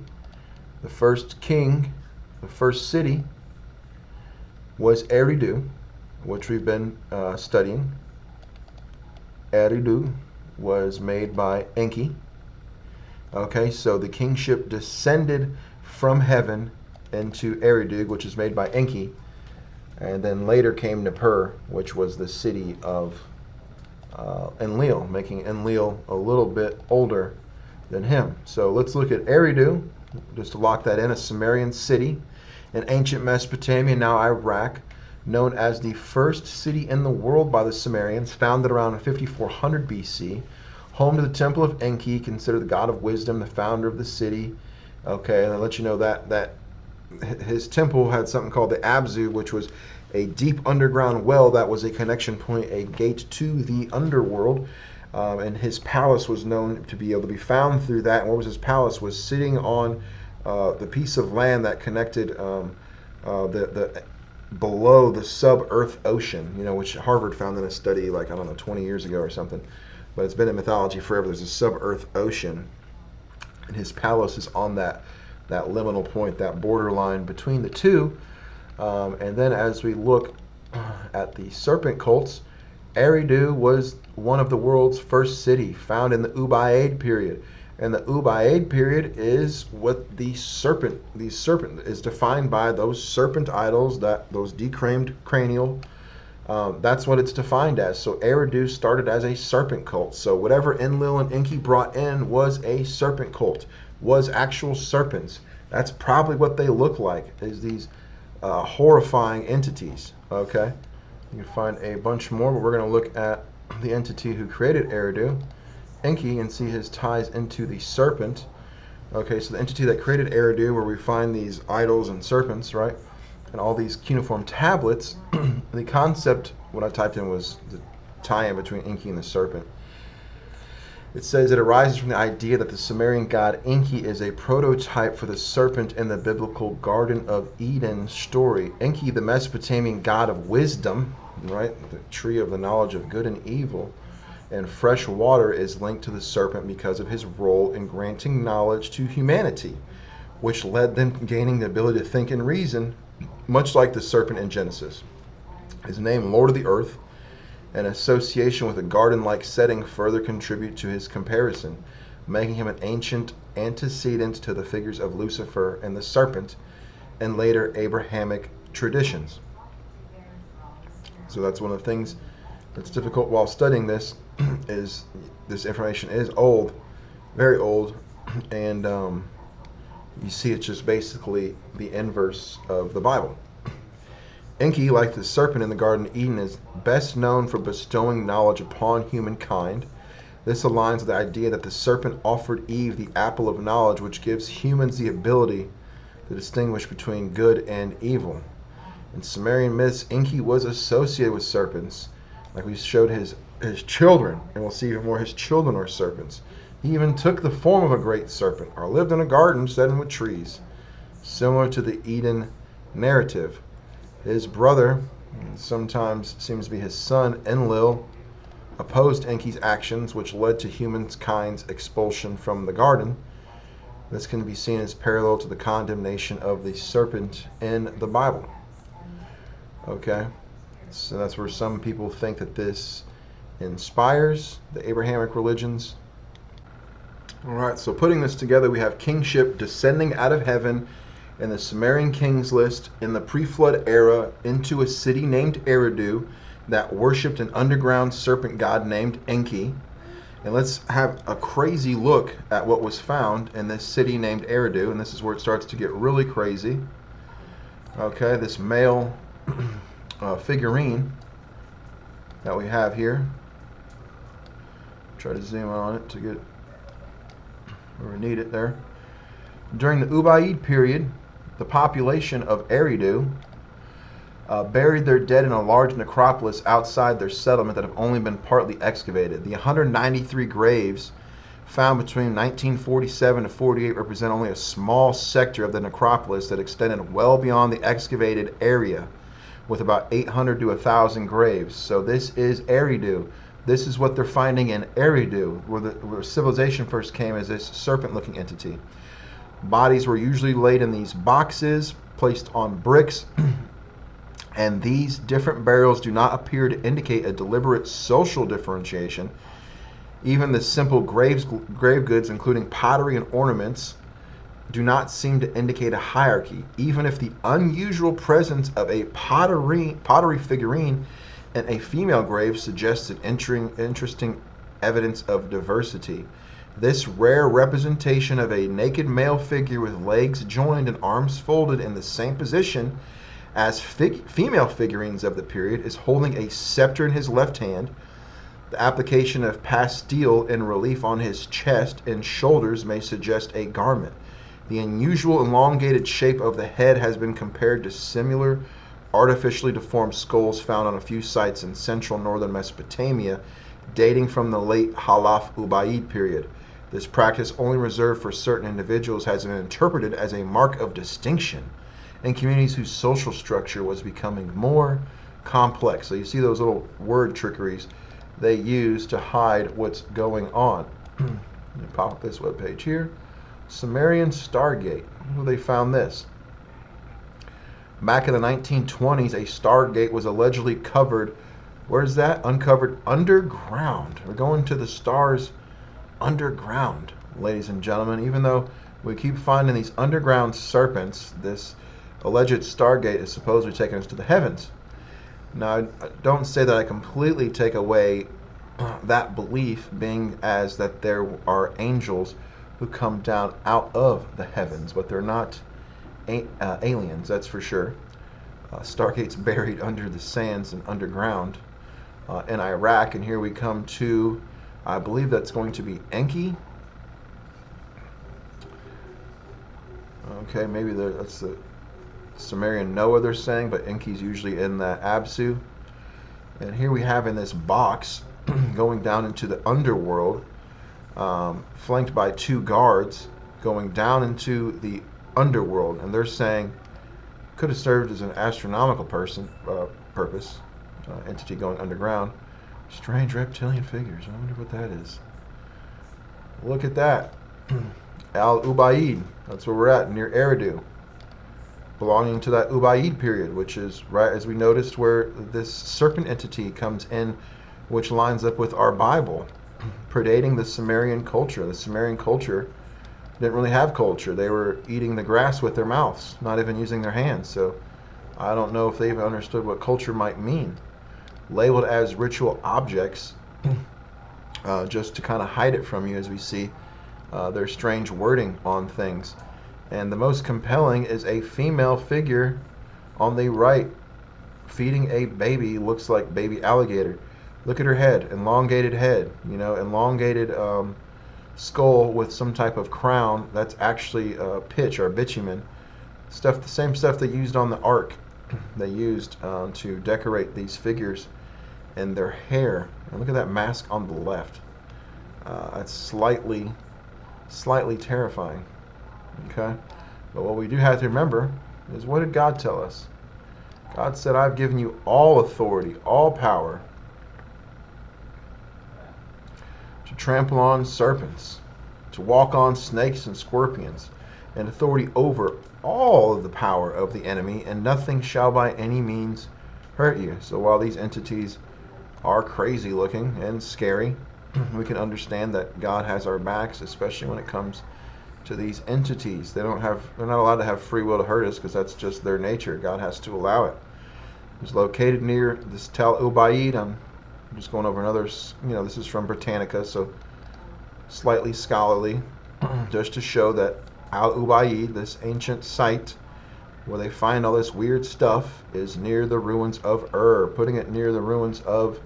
the first king, the first city was Eridu, which we've been studying. Eridu was made by Enki. Okay, so the kingship descended from heaven into Eridu, which is made by Enki, and then later came Nippur, which was the city of Enlil, making Enlil a little bit older than him. So let's look at Eridu, just to lock that in, a Sumerian city in ancient Mesopotamia, now Iraq, known as the first city in the world by the Sumerians, founded around 5400 BC, home to the temple of Enki, considered the god of wisdom, the founder of the city. Okay, and I'll let you know that his temple had something called the Abzu, which was a deep underground well that was a connection point, a gate to the underworld. And his palace was known to be able to be found through that. And what was his palace? Was sitting on the piece of land that connected the below the sub-Earth ocean, which Harvard found in a study 20 years ago or something. But it's been in mythology forever. There's a sub-Earth ocean, and his palace is on that liminal point, that borderline between the two. And then as we look at the serpent cults, Eridu was one of the world's first city, found in the Ubaid period. And the Ubaid period is what the serpent is defined by, those serpent idols, those decreamed cranial. That's what it's defined as. So Eridu started as a serpent cult. So whatever Enlil and Enki brought in was a serpent cult, was actual serpents. That's probably what they look like, is these horrifying entities. Okay, you can find a bunch more, but we're going to look at the entity who created Eridu, Enki, and see his ties into the serpent. Okay, so the entity that created Eridu, where we find these idols and serpents, right, and all these cuneiform tablets, the concept, what I typed in was the tie-in between Enki and the serpent. It says it arises from the idea that the Sumerian god Enki is a prototype for the serpent in the biblical Garden of Eden story. Enki, the Mesopotamian god of wisdom, right, the tree of the knowledge of good and evil, and fresh water, is linked to the serpent because of his role in granting knowledge to humanity, which led them gaining the ability to think and reason, much like the serpent in Genesis. His name, Lord of the Earth, and association with a garden-like setting further contribute to his comparison, making him an ancient antecedent to the figures of Lucifer and the serpent in later Abrahamic traditions. So that's one of the things that's difficult while studying this, is this information is old, very old, and you see it's just basically the inverse of the Bible. Enki, like the serpent in the Garden of Eden, is best known for bestowing knowledge upon humankind. This aligns with the idea that the serpent offered Eve the apple of knowledge, which gives humans the ability to distinguish between good and evil. In Sumerian myths, Enki was associated with serpents, like we showed his children, and we'll see even more his children are serpents. He even took the form of a great serpent, or lived in a garden set in with trees, similar to the Eden narrative. His brother, sometimes seems to be his son, Enlil, opposed Enki's actions, which led to humankind's expulsion from the garden. This can be seen as parallel to the condemnation of the serpent in the Bible. Okay, so that's where some people think that this inspires the Abrahamic religions. All right, so putting this together, we have kingship descending out of heaven in the Sumerian kings list in the pre-flood era into a city named Eridu that worshipped an underground serpent god named Enki. And let's have a crazy look at what was found in this city named Eridu, and this is where it starts to get really crazy. Okay, this male figurine that we have here. Try to zoom on it to get where we need it there. During the Ubaid period, the population of Eridu buried their dead in a large necropolis outside their settlement that have only been partly excavated. The 193 graves found between 1947 to 48 represent only a small sector of the necropolis that extended well beyond the excavated area, with about 800 to 1,000 graves. So this is Eridu. This is what they're finding in Eridu, where civilization first came as this serpent-looking entity. Bodies were usually laid in these boxes, placed on bricks, and these different burials do not appear to indicate a deliberate social differentiation. Even the simple grave goods, including pottery and ornaments, do not seem to indicate a hierarchy, even if the unusual presence of a pottery figurine in a female grave suggests an interesting evidence of diversity. This rare representation of a naked male figure with legs joined and arms folded in the same position as female figurines of the period is holding a scepter in his left hand. The application of pastille in relief on his chest and shoulders may suggest a garment. The unusual elongated shape of the head has been compared to similar artificially deformed skulls found on a few sites in central northern Mesopotamia, dating from the late Halaf Ubaid period. This practice, only reserved for certain individuals, has been interpreted as a mark of distinction in communities whose social structure was becoming more complex. So you see those little word trickeries they use to hide what's going on. Let me pop up this webpage here. Sumerian Stargate. Where they found this? Back in the 1920s, a Stargate was allegedly covered. Where's that? Uncovered underground. We're going to the stars underground, ladies and gentlemen. Even though we keep finding these underground serpents, this alleged Stargate is supposedly taking us to the heavens. Now, I don't say that I completely take away that belief, being as that there are angels who come down out of the heavens, but they're not aliens, that's for sure. Stargate's buried under the sands and underground in Iraq, and here we come to, I believe that's going to be Enki. Okay, maybe that's the Sumerian Noah they're saying, but Enki's usually in the Absu. And here we have in this box going down into the underworld, flanked by two guards going down into the underworld, and they're saying could have served as an astronomical purpose, entity going underground. Strange reptilian figures. I wonder what that is. Look at that. Al Ubaid. That's where we're at, near Eridu, belonging to that Ubaid period, which is right as we noticed where this serpent entity comes in which lines up with our Bible, predating the Sumerian culture. The Sumerian culture didn't really have culture. They were eating the grass with their mouths, not even using their hands. So I don't know if they've understood what culture might mean. Labeled as ritual objects, just to kind of hide it from you, as we see their strange wording on things. And the most compelling is a female figure on the right feeding a baby, looks like baby alligator. Look at her head, elongated head, elongated skull with some type of crown. That's actually pitch or bitumen stuff, the same stuff they used on the ark. They used to decorate these figures, and their hair. And look at that mask on the left. That's slightly terrifying. Okay, but what we do have to remember is, what did God tell us? God said, "I've given you all authority, all power, to trample on serpents, to walk on snakes and scorpions, and authority over all of the power of the enemy, and nothing shall by any means hurt you." So while these entities are crazy looking and scary, we can understand that God has our backs, especially when it comes to these entities. They're not allowed to have free will to hurt us, because that's just their nature. God has to allow it. It's located near this Tel Ubaid. I'm just going over another, this is from Britannica, so slightly scholarly, just to show that Al Ubaid, this ancient site where they find all this weird stuff, is near the ruins of Ur, putting it near the ruins of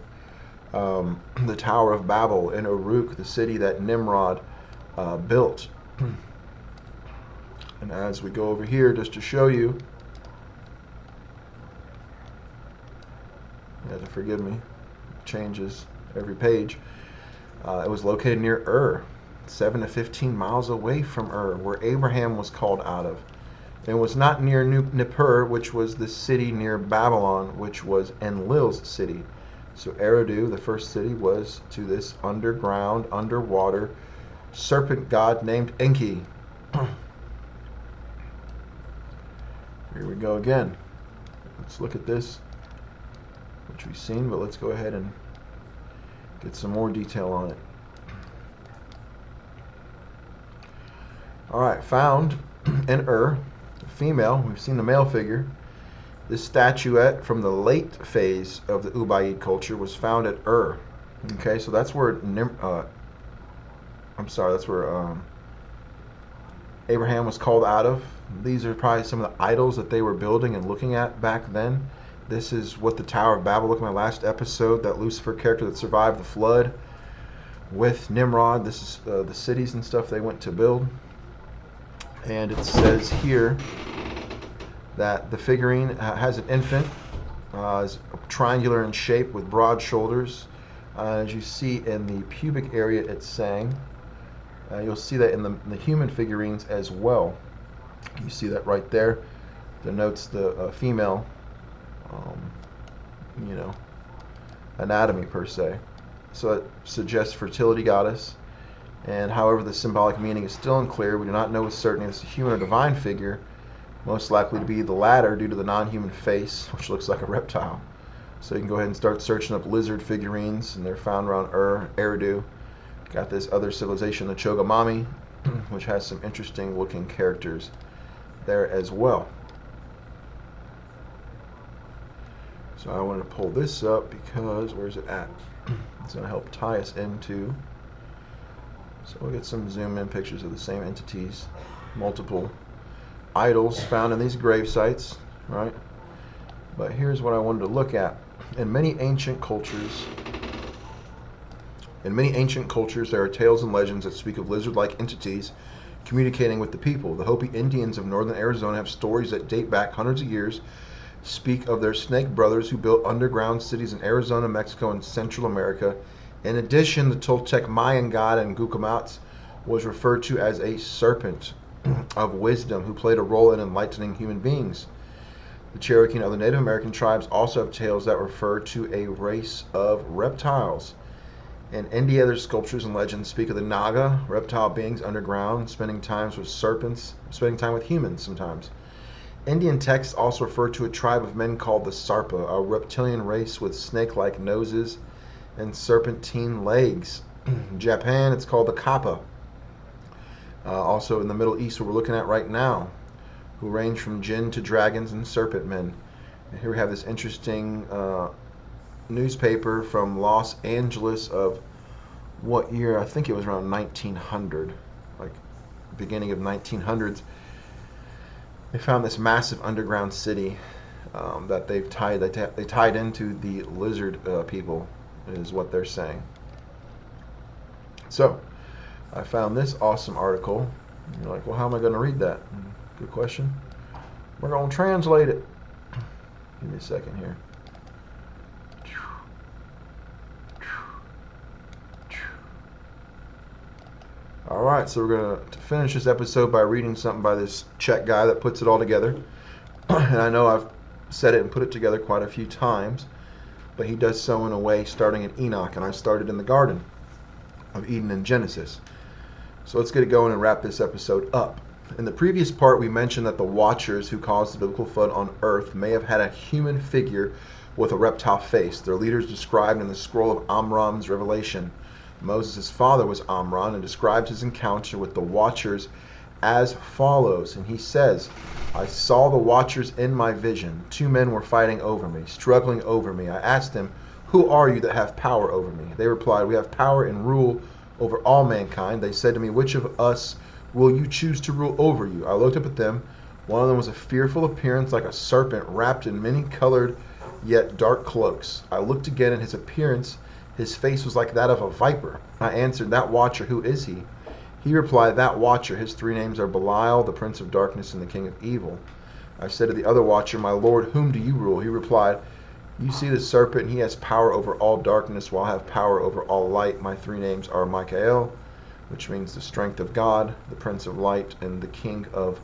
the Tower of Babel in Uruk, the city that Nimrod built. And as we go over here, just to show you, you have to forgive me, it changes every page. It was located near Ur, 7 to 15 miles away from Ur, where Abraham was called out of. And it was not near Nippur, which was the city near Babylon, which was Enlil's city. So Eridu, the first city, was to this underground, underwater serpent god named Enki. Here we go again. Let's look at this, which we've seen, but let's go ahead and get some more detail on it. Alright, found in Ur, female. We've seen the male figure. This statuette from the late phase of the Ubaid culture was found at Ur. Okay, so that's where Abraham was called out of. These are probably some of the idols that they were building and looking at back then. This is what the Tower of Babel, look at my last episode, that Lucifer character that survived the flood with Nimrod. This is the cities and stuff they went to build. And it says here that the figurine has an infant, is triangular in shape with broad shoulders. As you see in the pubic area, it's saying. You'll see that in the human figurines as well. You see that right there. Denotes the female, anatomy per se. So it suggests fertility goddess. And however, the symbolic meaning is still unclear. We do not know with certainty if it's a human or divine figure. Most likely to be the latter due to the non-human face, which looks like a reptile. So you can go ahead and start searching up lizard figurines, and they're found around Eridu. Got this other civilization, the Chogamami, which has some interesting looking characters there as well. So I wanted to pull this up because, where's it at? It's going to help tie us into. So we'll get some zoom in pictures of the same entities, multiple idols found in these grave sites, right? But here's what I wanted to look at. In many ancient cultures, there are tales and legends that speak of lizard-like entities communicating with the people. The Hopi Indians of northern Arizona have stories that date back hundreds of years, speak of their snake brothers who built underground cities in Arizona, Mexico, and Central America. In addition, the Toltec Mayan god and Gucumatz was referred to as a serpent of wisdom who played a role in enlightening human beings. The Cherokee and other Native American tribes also have tales that refer to a race of reptiles. In India, their sculptures and legends speak of the Naga, reptile beings underground, spending time with humans sometimes. Indian texts also refer to a tribe of men called the Sarpa, a reptilian race with snake-like noses and serpentine legs. In Japan, it's called the kappa. Also in the Middle East, what we're looking at right now, who range from jinn to dragons and serpent men. And here we have this interesting newspaper from Los Angeles of what year? I think it was around 1900, like beginning of 1900s. They found this massive underground city that they tied into the lizard people, is what they're saying. So I found this awesome article. You're like, well, how am I going to read that? Good question. We're going to translate it. Give me a second here. All right, so we're going to finish this episode by reading something by this Czech guy that puts it all together. And I know I've said it and put it together quite a few times, but he does so in a way starting in Enoch, and I started in the Garden of Eden in Genesis. So let's get it going and wrap this episode up. In the previous part, we mentioned that the Watchers who caused the biblical flood on earth may have had a human figure with a reptile face. Their leaders described in the scroll of Amram's revelation. Moses' father was Amram and describes his encounter with the Watchers as follows. And he says, I saw the Watchers in my vision. 2 men were fighting over me, struggling over me. I asked them, who are you that have power over me? They replied, we have power and rule over all mankind. They said to me, which of us will you choose to rule over you? I looked up at them. One of them was a fearful appearance like a serpent wrapped in many colored yet dark cloaks. I looked again, and his appearance, his face was like that of a viper. I answered, that Watcher, who is he? He replied, that Watcher, his 3 names are Belial, the Prince of Darkness, and the King of Evil. I said to the other Watcher, my Lord, whom do you rule? He replied, you see the serpent, he has power over all darkness, while I have power over all light. My 3 names are Michael, which means the strength of God, the Prince of Light, and the King of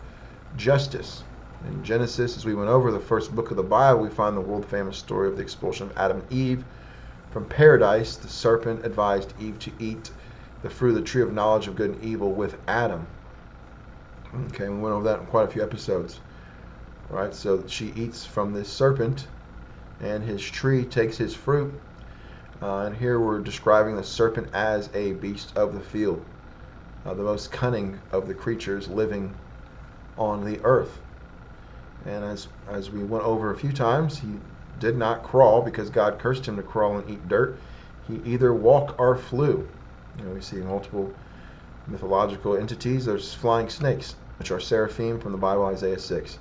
Justice. In Genesis, as we went over the first book of the Bible, we find the world-famous story of the expulsion of Adam and Eve from paradise. The serpent advised Eve to eat the fruit of the tree of knowledge of good and evil with Adam. Okay, we went over that in quite a few episodes. All right, so she eats from this serpent, and his tree takes his fruit. And here we're describing the serpent as a beast of the field, the most cunning of the creatures living on the earth. And as we went over a few times, he did not crawl because God cursed him to crawl and eat dirt. He either walked or flew. We see multiple mythological entities. There's flying snakes, which are Seraphim from the Bible, Isaiah 6.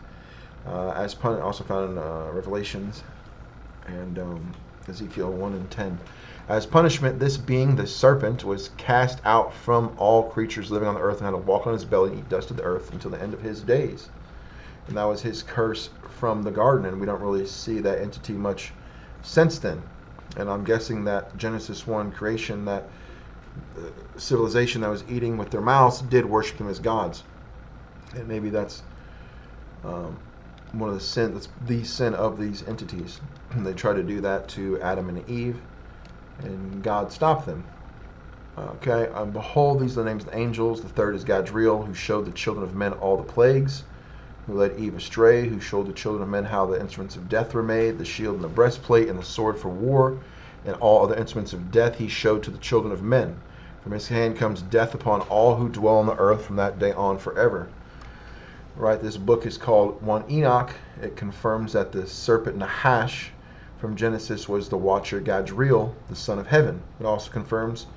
Also found in Revelations and Ezekiel 1 and 10. As punishment, this being, the serpent, was cast out from all creatures living on the earth and had to walk on his belly and eat dust of the earth until the end of his days. And that was his curse from the garden, and we don't really see that entity much since then. And I'm guessing that Genesis 1 creation, that civilization that was eating with their mouths, did worship them as gods. And maybe that's one of the sin. That's the sin of these entities. And they tried to do that to Adam and Eve, and God stopped them. Okay, behold, these are the names of the angels. The third is Gadriel, who showed the children of men all the plagues, who led Eve astray, who showed the children of men how the instruments of death were made, the shield and the breastplate and the sword for war, and all other instruments of death he showed to the children of men. From his hand comes death upon all who dwell on the earth from that day on forever. Right, this book is called 1 Enoch. It confirms that the serpent Nahash from Genesis was the Watcher Gadriel, the son of heaven. It also confirms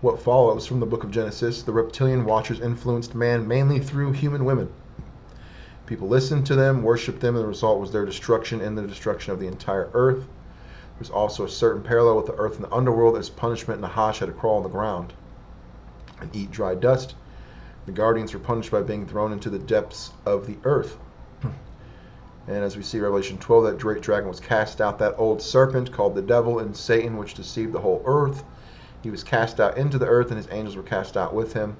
what follows from the book of Genesis. The reptilian Watchers influenced man mainly through human women. People listened to them, worshipped them, and the result was their destruction and the destruction of the entire earth. There's also a certain parallel with the earth and the underworld. As punishment, Nahash had to crawl on the ground and eat dry dust. The guardians were punished by being thrown into the depths of the earth. And as we see Revelation 12, that great dragon was cast out, that old serpent called the devil and Satan, which deceived the whole earth. He was cast out into the earth, and his angels were cast out with him.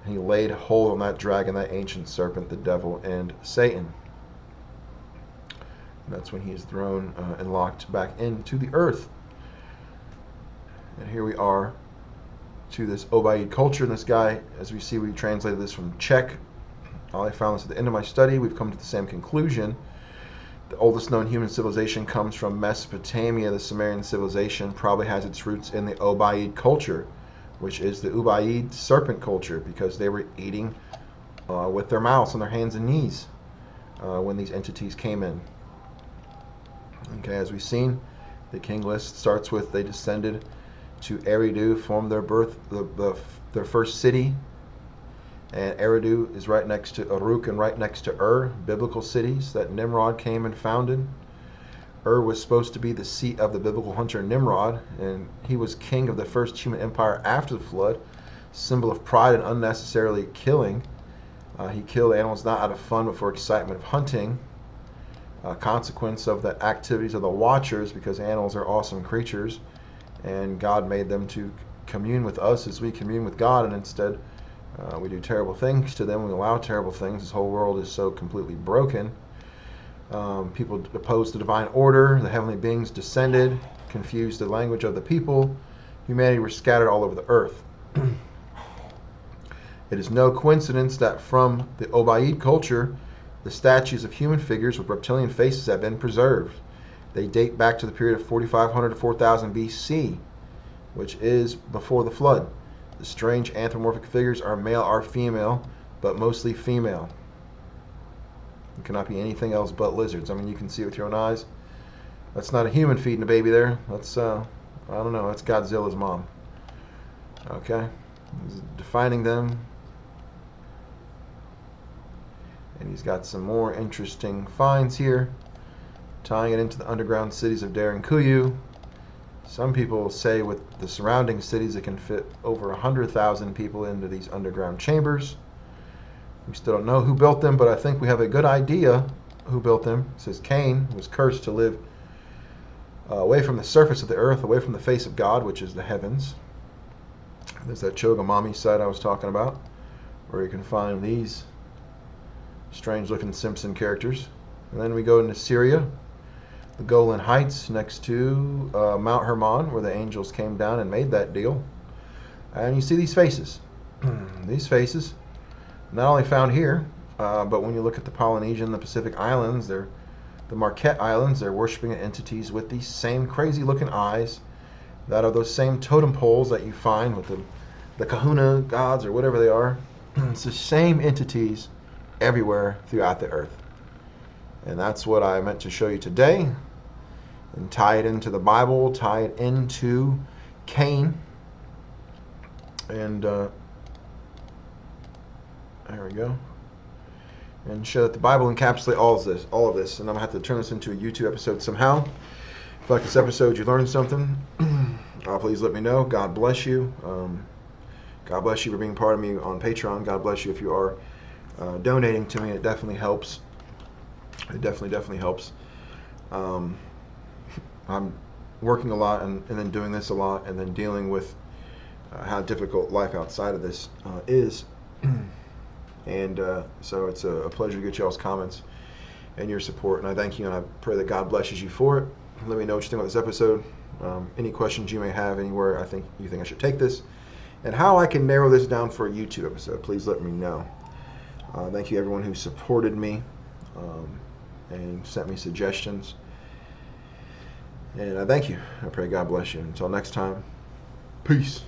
And he laid hold on that dragon, that ancient serpent, the devil and Satan. And that's when he is thrown and locked back into the earth. And here we are to this Obaid culture. And this guy, as we see, we translated this from Czech. I found this at the end of my study. We've come to the same conclusion. The oldest known human civilization comes from Mesopotamia. The Sumerian civilization probably has its roots in the Ubaid culture, which is the Ubaid serpent culture, because they were eating with their mouths on their hands and knees when these entities came in. Okay, as we've seen, the king list starts with they descended to Eridu, formed their first city, and Eridu is right next to Uruk and right next to biblical cities that Nimrod came and founded. Was supposed to be the seat of the biblical hunter Nimrod, and he was king of the first human empire after the flood, symbol of pride and unnecessarily killing. He killed animals not out of fun but for excitement of hunting. Consequence of the activities of the Watchers, because animals are awesome creatures, and God made them to commune with us as we commune with God, and instead we do terrible things to them. We allow terrible things. This whole world is so completely broken. People opposed the divine order. The heavenly beings descended, confused the language of the people. Humanity were scattered all over the earth. It is no coincidence that from the Ubaid culture, the statues of human figures with reptilian faces have been preserved. They date back to the period of 4500 to 4000 BC, which is before the flood. The strange anthropomorphic figures are male or female, but mostly female. It cannot be anything else but lizards. I mean, you can see it with your own eyes. That's not a human feeding a baby there. That's, I don't know, that's Godzilla's mom. Okay? He's defining them. And he's got some more interesting finds here, tying it into the underground cities of Dar and Kuyu. Some people say with the surrounding cities it can fit over 100,000 people into these underground chambers. We still don't know who built them, but I think we have a good idea who built them. It says Cain was cursed to live away from the surface of the earth, away from the face of God, which is the heavens. There's that Chogamami site I was talking about, where you can find these strange-looking Simpson characters. And then we go into Syria, the Golan Heights, next to Mount Hermon, where the angels came down and made that deal. And you see these faces. These faces, not only found here, but when you look at the Polynesian, the Pacific Islands, the Marquette Islands, they're worshiping entities with these same crazy-looking eyes that are those same totem poles that you find with the Kahuna gods or whatever they are. It's the same entities everywhere throughout the earth. And that's what I meant to show you today, and tie it into the Bible, tie it into Cain, and there we go, and show that the Bible encapsulates all of this. And I'm gonna have to turn this into a YouTube episode somehow. If like this episode you learned something, please let me know. God bless you. God bless you for being part of me on Patreon. God bless you if you are donating to me. It definitely helps. It definitely helps. I'm working a lot and then doing this a lot and then dealing with how difficult life outside of this is. And so it's a pleasure to get y'all's comments and your support. And I thank you, and I pray that God blesses you for it. Let me know what you think about this episode. Any questions you may have anywhere you think I should take this, and how I can narrow this down for a YouTube episode. Please let me know. Thank you everyone who supported me and sent me suggestions. And I thank you. I pray God bless you. Until next time, peace.